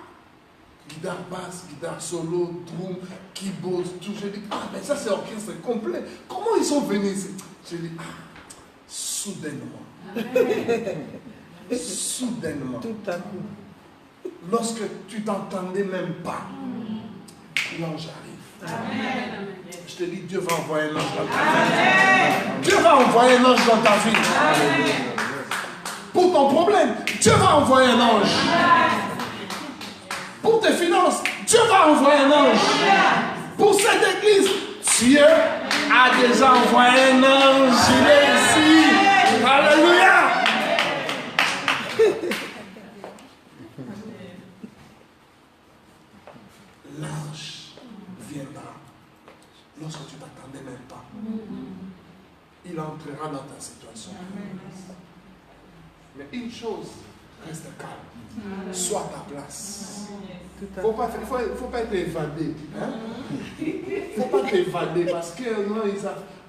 Speaker 5: guitare basse, guitare solo, drum, keyboard, tout. Je dis, ah, mais ça c'est orchestre complet. Comment ils sont venus ici? Je dis, ah, soudainement. Soudainement.
Speaker 1: Tout à coup.
Speaker 5: Lorsque tu t'entendais même pas, l'ange arrive.
Speaker 1: Amen.
Speaker 5: Je te dis, Dieu va envoyer un ange dans ta vie. Dieu va envoyer un ange dans ta vie. Pour ton problème, Dieu va envoyer un ange. Pour tes finances, Dieu va envoyer un ange. Pour cette église, Dieu a déjà envoyé un ange. Il est ici. Alléluia. L'ange viendra lorsque tu t'attendais même pas. Il entrera dans ta situation. Mais une chose, reste calme. Sois à ta place. Il ne faut pas être évadé. Hein? Faut pas t'évader parce que non,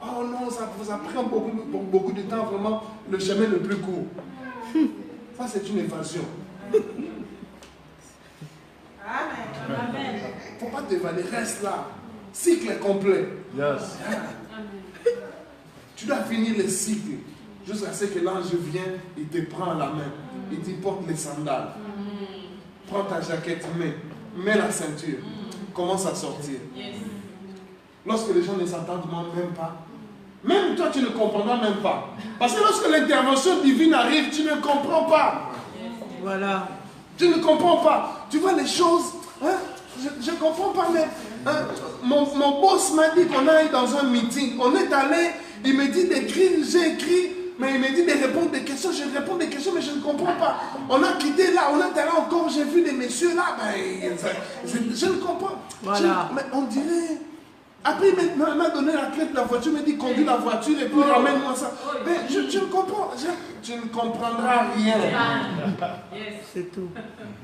Speaker 5: oh non, ça prend beaucoup de temps, vraiment, le chemin le plus court. Ça, c'est une évasion.
Speaker 1: Amen.
Speaker 5: Il ne faut pas t'évader, reste là. Cycle est complet.
Speaker 4: Yes.
Speaker 5: Tu dois finir le cycle jusqu'à ce que l'ange vienne, il te prend la main, il te porte les sandales. Prends ta jaquette, mets la ceinture, commence à sortir. Lorsque les gens ne s'attendent même pas, même toi tu ne comprendras même pas. Parce que lorsque l'intervention divine arrive, tu ne comprends pas.
Speaker 1: Voilà.
Speaker 5: Tu ne comprends pas. Tu vois les choses, hein? Je ne comprends pas, mais hein, mon boss m'a dit qu'on aille dans un meeting. On est allé, il me dit d'écrire, j'ai écrit, mais il me dit de répondre des questions. Je réponds des questions, mais je ne comprends pas. On a quitté là, on est allé encore, j'ai vu des messieurs là, ben, je ne comprends.
Speaker 1: Voilà.
Speaker 5: Mais on dirait. Après, il m'a donné la clé de la voiture, il m'a dit conduis la voiture et puis ramène-moi ça. Mais je ne comprends. Tu ne comprendras rien.
Speaker 1: C'est tout.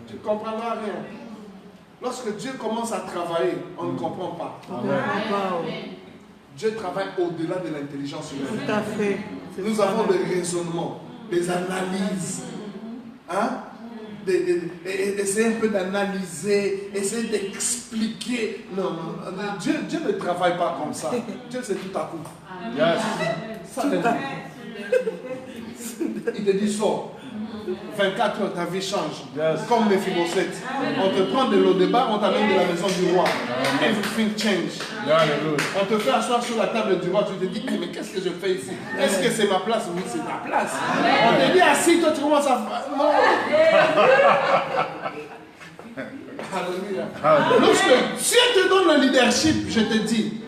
Speaker 5: Tu ne comprendras rien. Lorsque Dieu commence à travailler, on ne comprend pas. Dieu travaille au-delà de l'intelligence humaine.
Speaker 1: Tout à fait.
Speaker 5: Nous avons des raisonnements, des analyses. Hein? Essayer un peu d'analyser, essayer d'expliquer. Non, Dieu ne travaille pas comme ça. Dieu, c'est tout à coup.
Speaker 4: Yes.
Speaker 5: Ça, il te dit sors. 24 heures, ta vie change.
Speaker 4: Yes.
Speaker 5: Comme Mephibosheth. On te prend de l'eau de bar, on t'amène de la maison du roi. Everything change. On te fait asseoir sur la table du roi, tu te dis, mais qu'est-ce que je fais ici? Est-ce que c'est ma place? Oui, c'est ta place. On te dit assis, toi tu commences à... Non. Alléluia. Lorsque Dieu te donne le leadership, je te dis,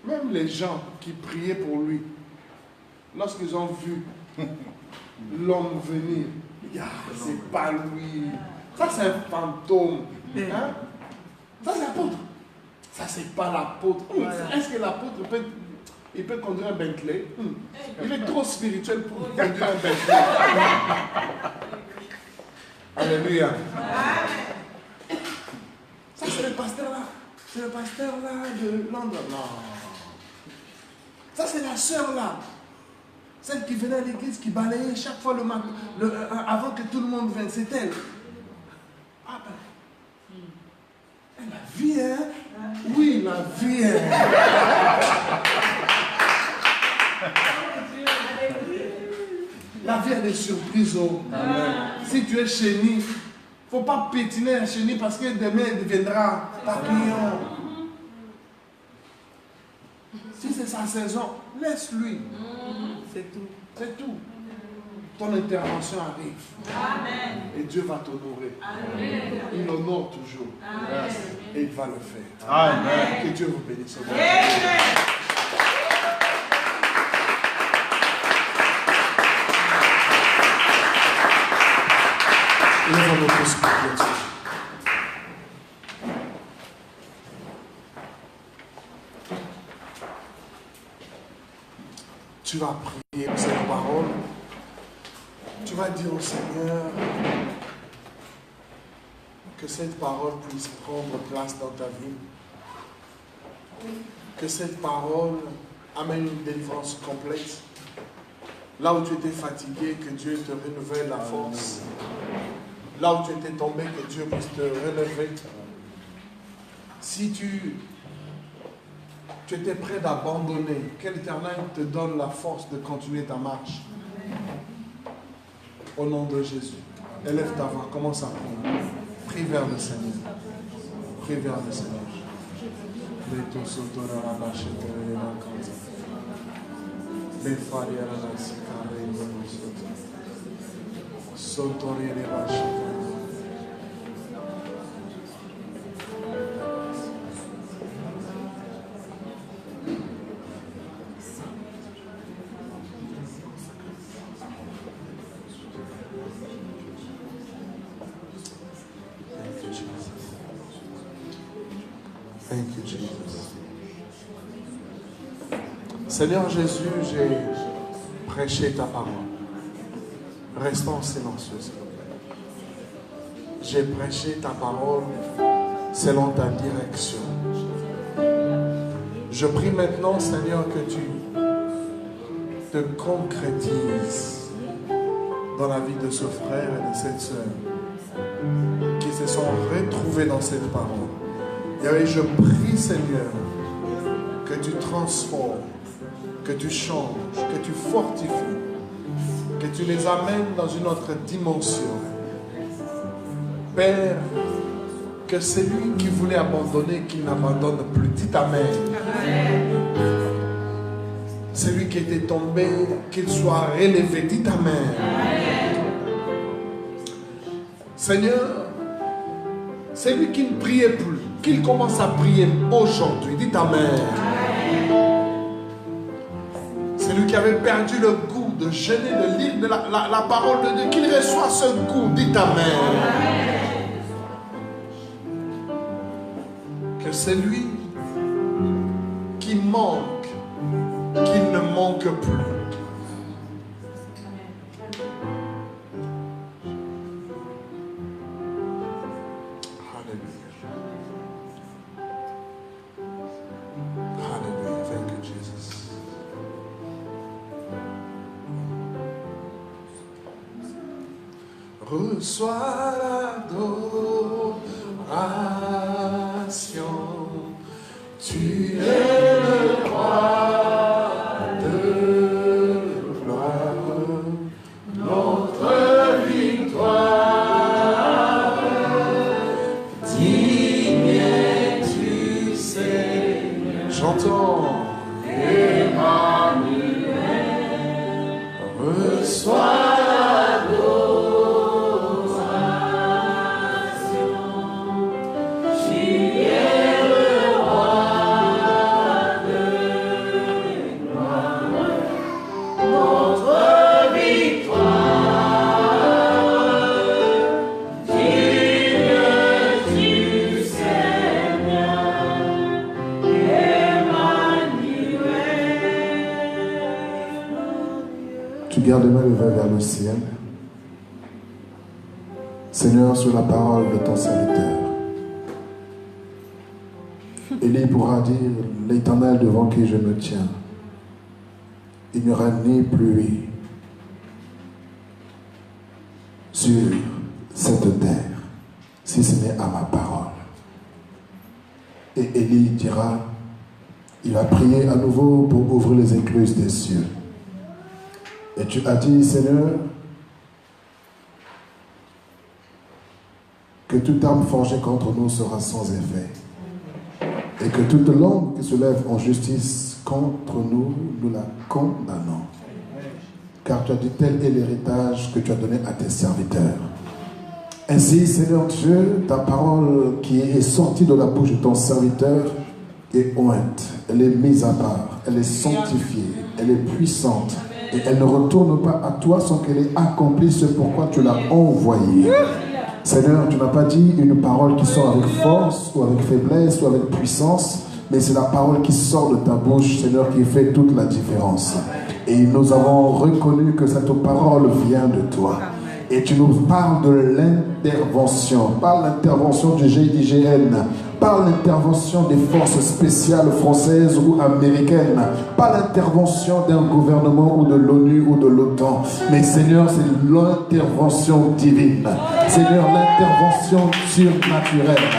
Speaker 5: même les gens qui priaient pour lui, lorsqu'ils ont vu l'homme venir, c'est pas lui. Ça, c'est un fantôme. Hein? Ça, c'est l'apôtre. Ça, c'est pas l'apôtre. Voilà. Est-ce que l'apôtre peut conduire un Bentley? Il est trop spirituel pour conduire un Bentley. Alléluia. Ça, c'est le pasteur là. C'est le pasteur là de Londres. Non. Ça, c'est la sœur là. Celle qui venait à l'église, qui balayait chaque fois le matin, avant que tout le monde vienne, c'est elle. Ah ben, la vie, hein? Oui, la vie, hein? La vie a des surprises. Oh. Si tu es chenille, il ne faut pas pétiner un chenille parce que demain il deviendra papillon. Si c'est sa saison, laisse-lui.
Speaker 1: C'est tout.
Speaker 5: C'est tout. ton intervention arrive.
Speaker 1: Amen.
Speaker 5: Et Dieu va t'honorer.
Speaker 1: Amen.
Speaker 5: Il honore toujours.
Speaker 1: Amen.
Speaker 5: Et il va le faire.
Speaker 4: Amen.
Speaker 5: Que Dieu vous bénisse.
Speaker 1: Amen.
Speaker 5: Lève notre esprit. Tu vas prier pour cette parole. Tu vas dire au Seigneur que cette parole puisse prendre place dans ta vie. Que cette parole amène une délivrance complète. Là où tu étais fatigué, que Dieu te renouvelle la force. Là où tu étais tombé, que Dieu puisse te relever. Si tu étais prêt d'abandonner, que l'Éternel te donne la force de continuer ta marche. Au nom de Jésus. Élève ta voix, commence à prier. Prie vers le Seigneur. Prie vers le Seigneur. Thank you, Jesus. Seigneur Jésus, j'ai prêché ta parole. Restons silencieux, s'il vous plaît. J'ai prêché ta parole selon ta direction. Je prie maintenant, Seigneur, que tu te concrétises dans la vie de ce frère et de cette sœur qui se sont retrouvés dans cette parole. Et je prie, Seigneur, que tu transformes, que tu changes, que tu fortifies, que tu les amènes dans une autre dimension. Père, que celui qui voulait abandonner, qu'il n'abandonne plus. Dites Amen. Celui qui était tombé, qu'il soit relevé. Dites Amen. Seigneur, celui qui ne priait plus, qu'il commence à prier aujourd'hui. Dites Amen. Celui qui avait perdu le goût de jeûner, de lire de la parole de Dieu, qu'il reçoive ce goût. Dites Amen. Que celui qui manque, qu'il ne manque plus. Reçois l'adoration, tu es le roi de gloire, notre victoire, digne es-tu Seigneur. J'entends Emmanuel, reçois
Speaker 2: garde les mains levées vers le ciel. Seigneur, sur la parole de ton serviteur, Élie pourra dire, l'Éternel devant qui je me tiens, il n'y aura ni pluie sur cette terre, si ce n'est à ma parole. Et Élie dira, il va prier à nouveau pour ouvrir les écluses des cieux. Et tu as dit, Seigneur, que toute arme forgée contre nous sera sans effet. Et que toute langue qui se lève en justice contre nous, nous la condamnons. car tu as dit tel est l'héritage que tu as donné à tes serviteurs. Ainsi, Seigneur Dieu, ta parole qui est sortie de la bouche de ton serviteur est ointe, elle est mise à part, elle est sanctifiée, elle est puissante et elle ne retourne pas à toi sans qu'elle ait accompli ce pourquoi tu l'as envoyée. Seigneur, tu n'as pas dit une parole qui sort avec force ou avec faiblesse ou avec puissance, mais c'est la parole qui sort de ta bouche, Seigneur, qui fait toute la différence. Et nous avons reconnu que cette parole vient de toi. Et tu nous parles de l'intervention, pas l'intervention du GIGN, pas l'intervention des forces spéciales françaises ou américaines, pas l'intervention d'un gouvernement ou de l'ONU ou de l'OTAN, mais Seigneur, c'est l'intervention divine. Seigneur, l'intervention surnaturelle,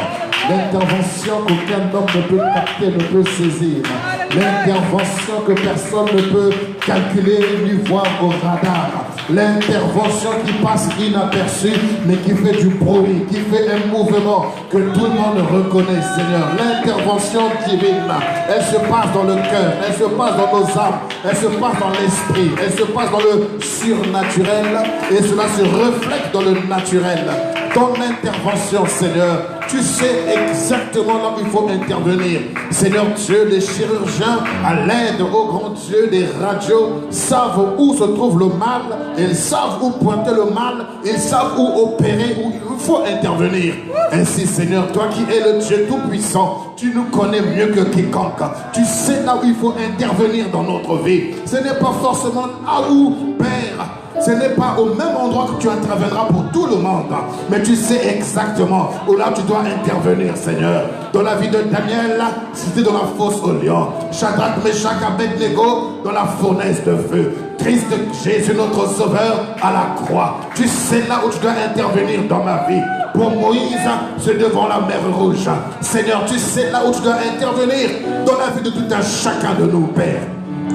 Speaker 2: l'intervention qu'aucun homme ne peut capter, ne peut saisir, l'intervention que personne ne peut calculer ni voir au radar, l'intervention qui passe inaperçue mais qui fait du bruit, qui fait un mouvement que tout le monde reconnaît, Seigneur. L'intervention divine, elle se passe dans le cœur, elle se passe dans nos âmes, elle se passe dans l'esprit, elle se passe dans le surnaturel et cela se reflète dans le naturel. Ton intervention, Seigneur, tu sais exactement là où il faut intervenir. Seigneur Dieu, les chirurgiens, à l'aide, au grand Dieu, des radios, savent où se trouve le mal, ils savent où pointer le mal, ils savent où opérer, où il faut intervenir. Ainsi, Seigneur, toi qui es le Dieu Tout-Puissant, tu nous connais mieux que quiconque. Tu sais là où il faut intervenir dans notre vie. Ce n'est pas forcément là où, Père, ce n'est pas au même endroit que tu interviendras pour tout le monde, mais tu sais exactement où là tu dois intervenir, Seigneur. Dans la vie de Daniel, c'était dans la fosse au lion. Shadrach, Meshach, Abednego, dans la fournaise de feu. Christ Jésus, notre Sauveur, à la croix. Tu sais là où tu dois intervenir dans ma vie. Pour Moïse, c'est devant la mer Rouge. Seigneur, tu sais là où tu dois intervenir dans la vie de tout un chacun de nous, Père.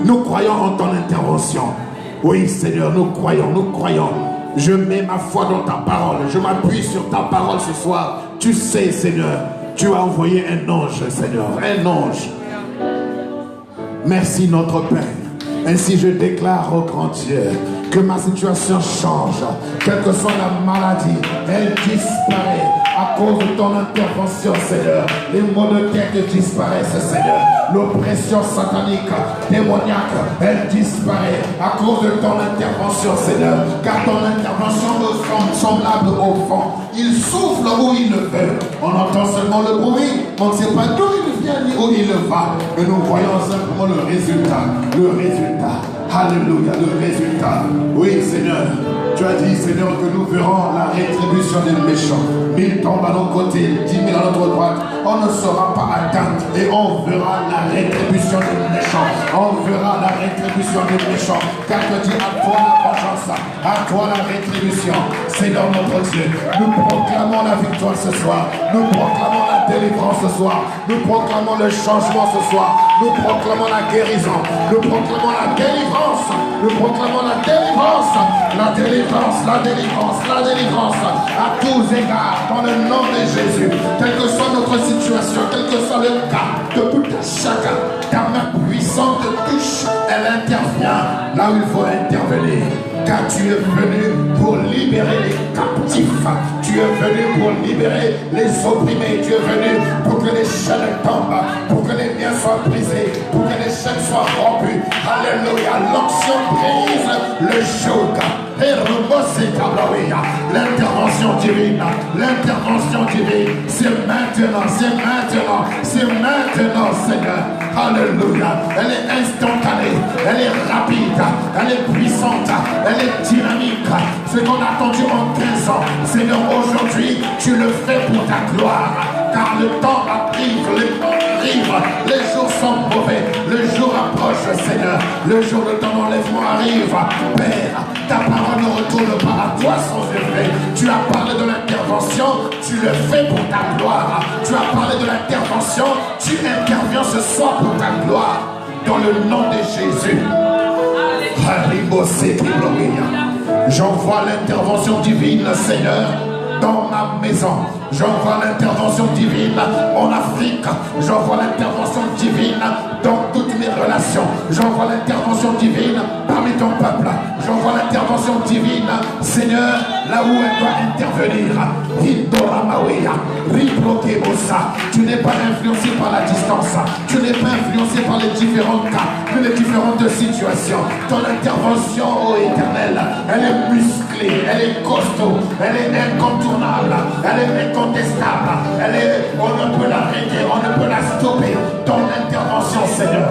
Speaker 2: Nous croyons en ton intervention. Oui, Seigneur, nous croyons, nous croyons. Je mets ma foi dans ta parole. Je m'appuie sur ta parole ce soir. Tu sais, Seigneur, tu as envoyé un ange, Seigneur, un ange. Merci, notre Père. Ainsi, je déclare au grand Dieu que ma situation change. Quelle que soit la maladie, elle disparaît à cause de ton intervention, Seigneur. Les maux de tête disparaissent, Seigneur. L'oppression satanique, démoniaque, elle disparaît à cause de ton intervention, Seigneur. Car ton intervention me semble semblable au vent. Il souffle où il le veut. On entend seulement le bruit. On ne sait pas d'où il vient ni où il va. Mais nous voyons simplement le résultat. Le résultat. Alléluia, le résultat. Oui, Seigneur. Tu as dit, Seigneur, que nous verrons la rétribution des méchants. 1000 tombent à nos côtés, 10 000 à notre droite. On ne sera pas atteint et on verra la rétribution des méchants. On verra la rétribution des méchants. Car tu dis, à toi la vengeance, à toi la rétribution. Seigneur notre Dieu, nous proclamons la victoire ce soir. Nous proclamons la délivrance ce soir. Nous proclamons le changement ce soir. Nous proclamons la guérison. Nous proclamons la délivrance. Nous proclamons la délivrance. La délivrance, la délivrance, la délivrance. À tous égards, dans le nom de Jésus. Quelle que soit notre situation, quel que soit le cas de tout un chacun, ta main puissante touche. Elle intervient là où il faut intervenir. Car tu es venu pour libérer les captifs. Tu es venu pour libérer les opprimés. Tu es venu pour que les chaînes tombent, pour que les biens soient brisés, pour que les chaînes soient rompues. Alléluia. L'onction brise le joug. L'intervention divine, l'intervention divine, c'est maintenant, c'est maintenant, c'est maintenant, Seigneur. Alléluia. Elle est instantanée, elle est rapide, elle est puissante, elle est dynamique. Ce qu'on a attendu en 15 ans, Seigneur, aujourd'hui, tu le fais pour ta gloire. Car le temps arrive, le temps arrive, les jours sont mauvais, le jour approche, Seigneur. Le jour de ton enlèvement arrive. Père, ta parole ne retourne pas à toi sans effet. Tu as parlé de l'intervention, tu le fais pour ta gloire. Tu as parlé de l'intervention, tu interviens ce soir pour ta gloire. Dans le nom de Jésus. J'envoie l'intervention divine, Seigneur, dans ma maison. J'envoie l'intervention divine en Afrique. J'envoie l'intervention divine dans toutes mes relations. J'envoie l'intervention divine parmi ton peuple. J'envoie l'intervention divine, Seigneur, là où elle doit intervenir. Tu n'es pas influencé par la distance, tu n'es pas influencé par les différents cas, mais les différentes situations. Ton intervention, ô Éternel, elle est musclée, elle est costaud, elle est incontournable, elle est incontestable, on ne peut l'arrêter, on ne peut la stopper. Ton intervention, Seigneur,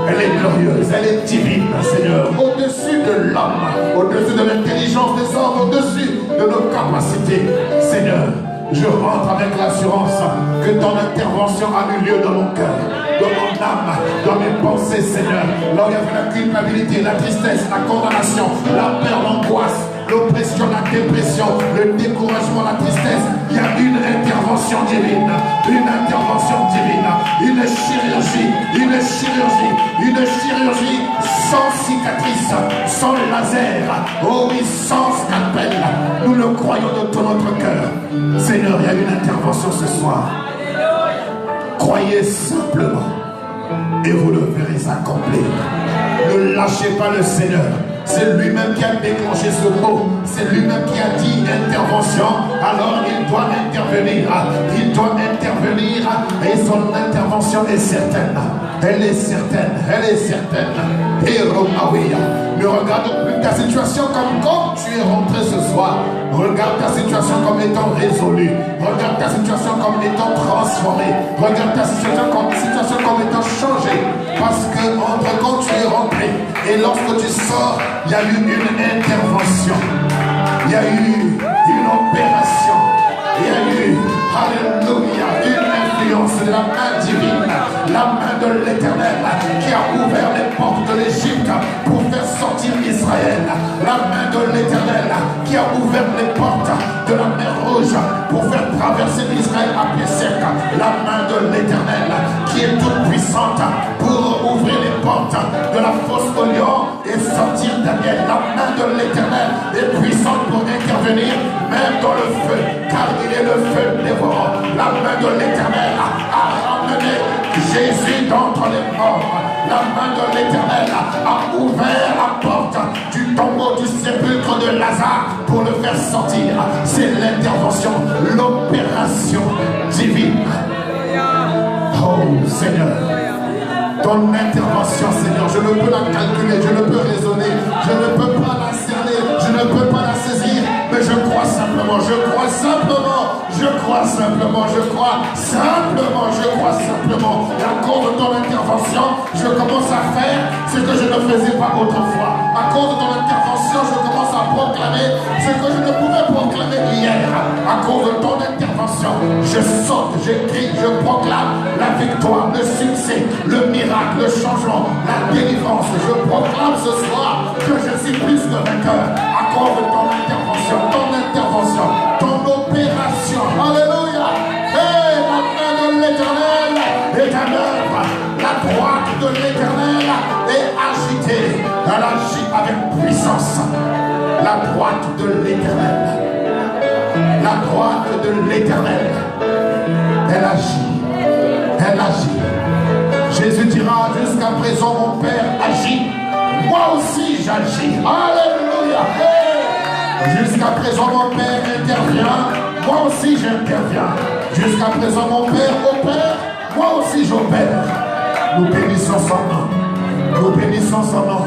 Speaker 2: elle est glorieuse, elle est divine, Seigneur, au-dessus de l'homme, au-dessus de l'intelligence des hommes, au-dessus de nos capacités. Seigneur, je rentre avec l'assurance que ton intervention a eu lieu dans mon cœur, dans mon âme, dans mes pensées, Seigneur. Là où il y avait la culpabilité, la tristesse, la condamnation, la peur, l'angoisse, l'oppression, la dépression, le découragement, la tristesse, il y a une intervention divine, une chirurgie sans cicatrice, sans laser, oh oui, sans scalpel. Nous le croyons de tout notre cœur. Seigneur, il y a une intervention ce soir. Croyez simplement et vous le verrez s'accomplir. Ne lâchez pas le Seigneur. C'est lui-même qui a déclenché ce mot. C'est lui-même qui a dit intervention. Alors il doit intervenir. Il doit intervenir. Et son intervention est certaine. Elle est certaine. Elle est certaine. Et Romaouia, ne regarde plus ta situation comme quand tu es rentré ce soir. Regarde ta situation comme étant résolue. Regarde ta situation comme étant transformée. Regarde ta situation comme étant changée. Parce que entre quand tu es rentré et lorsque tu sors, il y a eu une intervention. Il y a eu une opération. Il y a eu, alléluia, une influence de la main divine, la main de l'Éternel qui a ouvert les portes de l'Égypte pour faire sortir Israël. La main de l'Éternel qui a ouvert les portes de la mer Rouge pour faire traverser Israël à pied sec. La main de l'Éternel qui est toute puissante pour ouvrir les portes de la fosse au lion et sortir Daniel. La main de l'Éternel est puissante pour intervenir même dans le feu, car il est le feu dévorant. La main de l'Éternel a ramené Jésus d'entre les morts. La main de l'Éternel a ouvert la porte du tombeau du sépulcre de Lazare pour le faire sortir. C'est l'intervention, l'opération divine. Oh Seigneur, ton intervention, Seigneur, je ne peux la calculer, je ne peux raisonner, je ne peux pas la cerner, je ne peux pas la saisir, mais je crois simplement, je crois simplement, je crois simplement, je crois simplement, je crois simplement. Et à cause de ton intervention, je commence à faire ce que je ne faisais pas autrefois. À cause de ton intervention, je commence à proclamer ce que je ne pouvais proclamer hier. À cause de ton intervention, je saute, je crie, je proclame la victoire, le succès, le miracle, le changement, la délivrance. Je proclame ce soir que je suis plus que vainqueur à cause de ton intervention, ton opération. Alléluia. Et la main de l'Éternel est à l'œuvre. La droite de l'Éternel est agitée. Elle agit avec puissance. La droite de l'Éternel. La droite de l'Éternel. Elle agit. Elle agit. Jésus dira, jusqu'à présent mon Père agit, moi aussi j'agis. Alléluia. Jusqu'à présent mon Père intervient, moi aussi j'interviens. Jusqu'à présent mon Père opère, moi aussi j'opère. Nous bénissons son nom. Nous bénissons son nom.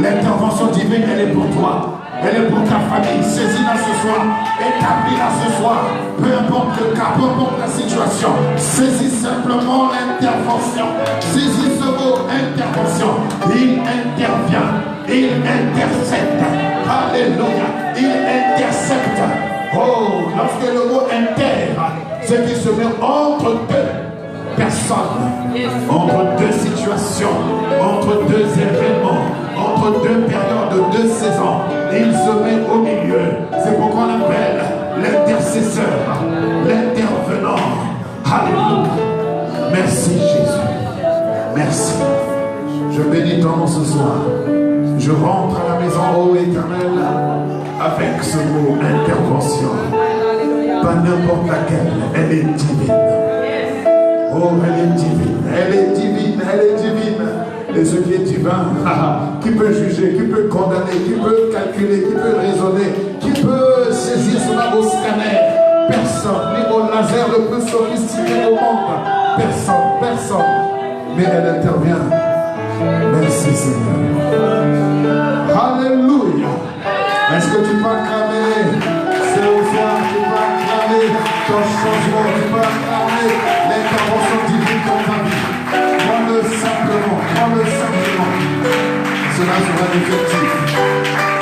Speaker 2: L'intervention divine, elle est pour toi. Elle est pour ta famille. Saisis-la ce soir. Établis-la ce soir. Peu importe le cas, peu importe la situation. Saisis simplement l'intervention. Saisis ce mot intervention. Il intervient. Il intercepte. Alléluia. Il intercepte. Oh, lorsque le mot inter, c'est qui se met entre deux personnes, entre deux situations, entre deux événements, entre deux périodes, deux saisons, il se met au milieu. C'est pourquoi on appelle l'intercesseur, l'intervenant. Alléluia. Merci Jésus. Merci. Je bénis ton nom ce soir. Je rentre à la maison, ô Éternel, avec ce mot intervention. Pas n'importe laquelle, elle est divine. Oh, elle est divine, elle est divine, elle est divine. Et ce qui est divin divin, qui peut juger, qui peut condamner, qui peut calculer, qui peut raisonner, qui peut saisir cela au scanner. Personne, ni au laser le plus sophistiqué au monde. Personne, personne. Mais elle intervient. Merci Seigneur. Alléluia. Est-ce que tu peux acclamer? C'est au soir, tu peux acclamer ton changement, tu peux acclamer l'intervention divine dans ta vie. Prends-le simplement, prends-le simplement. Cela sera effectif.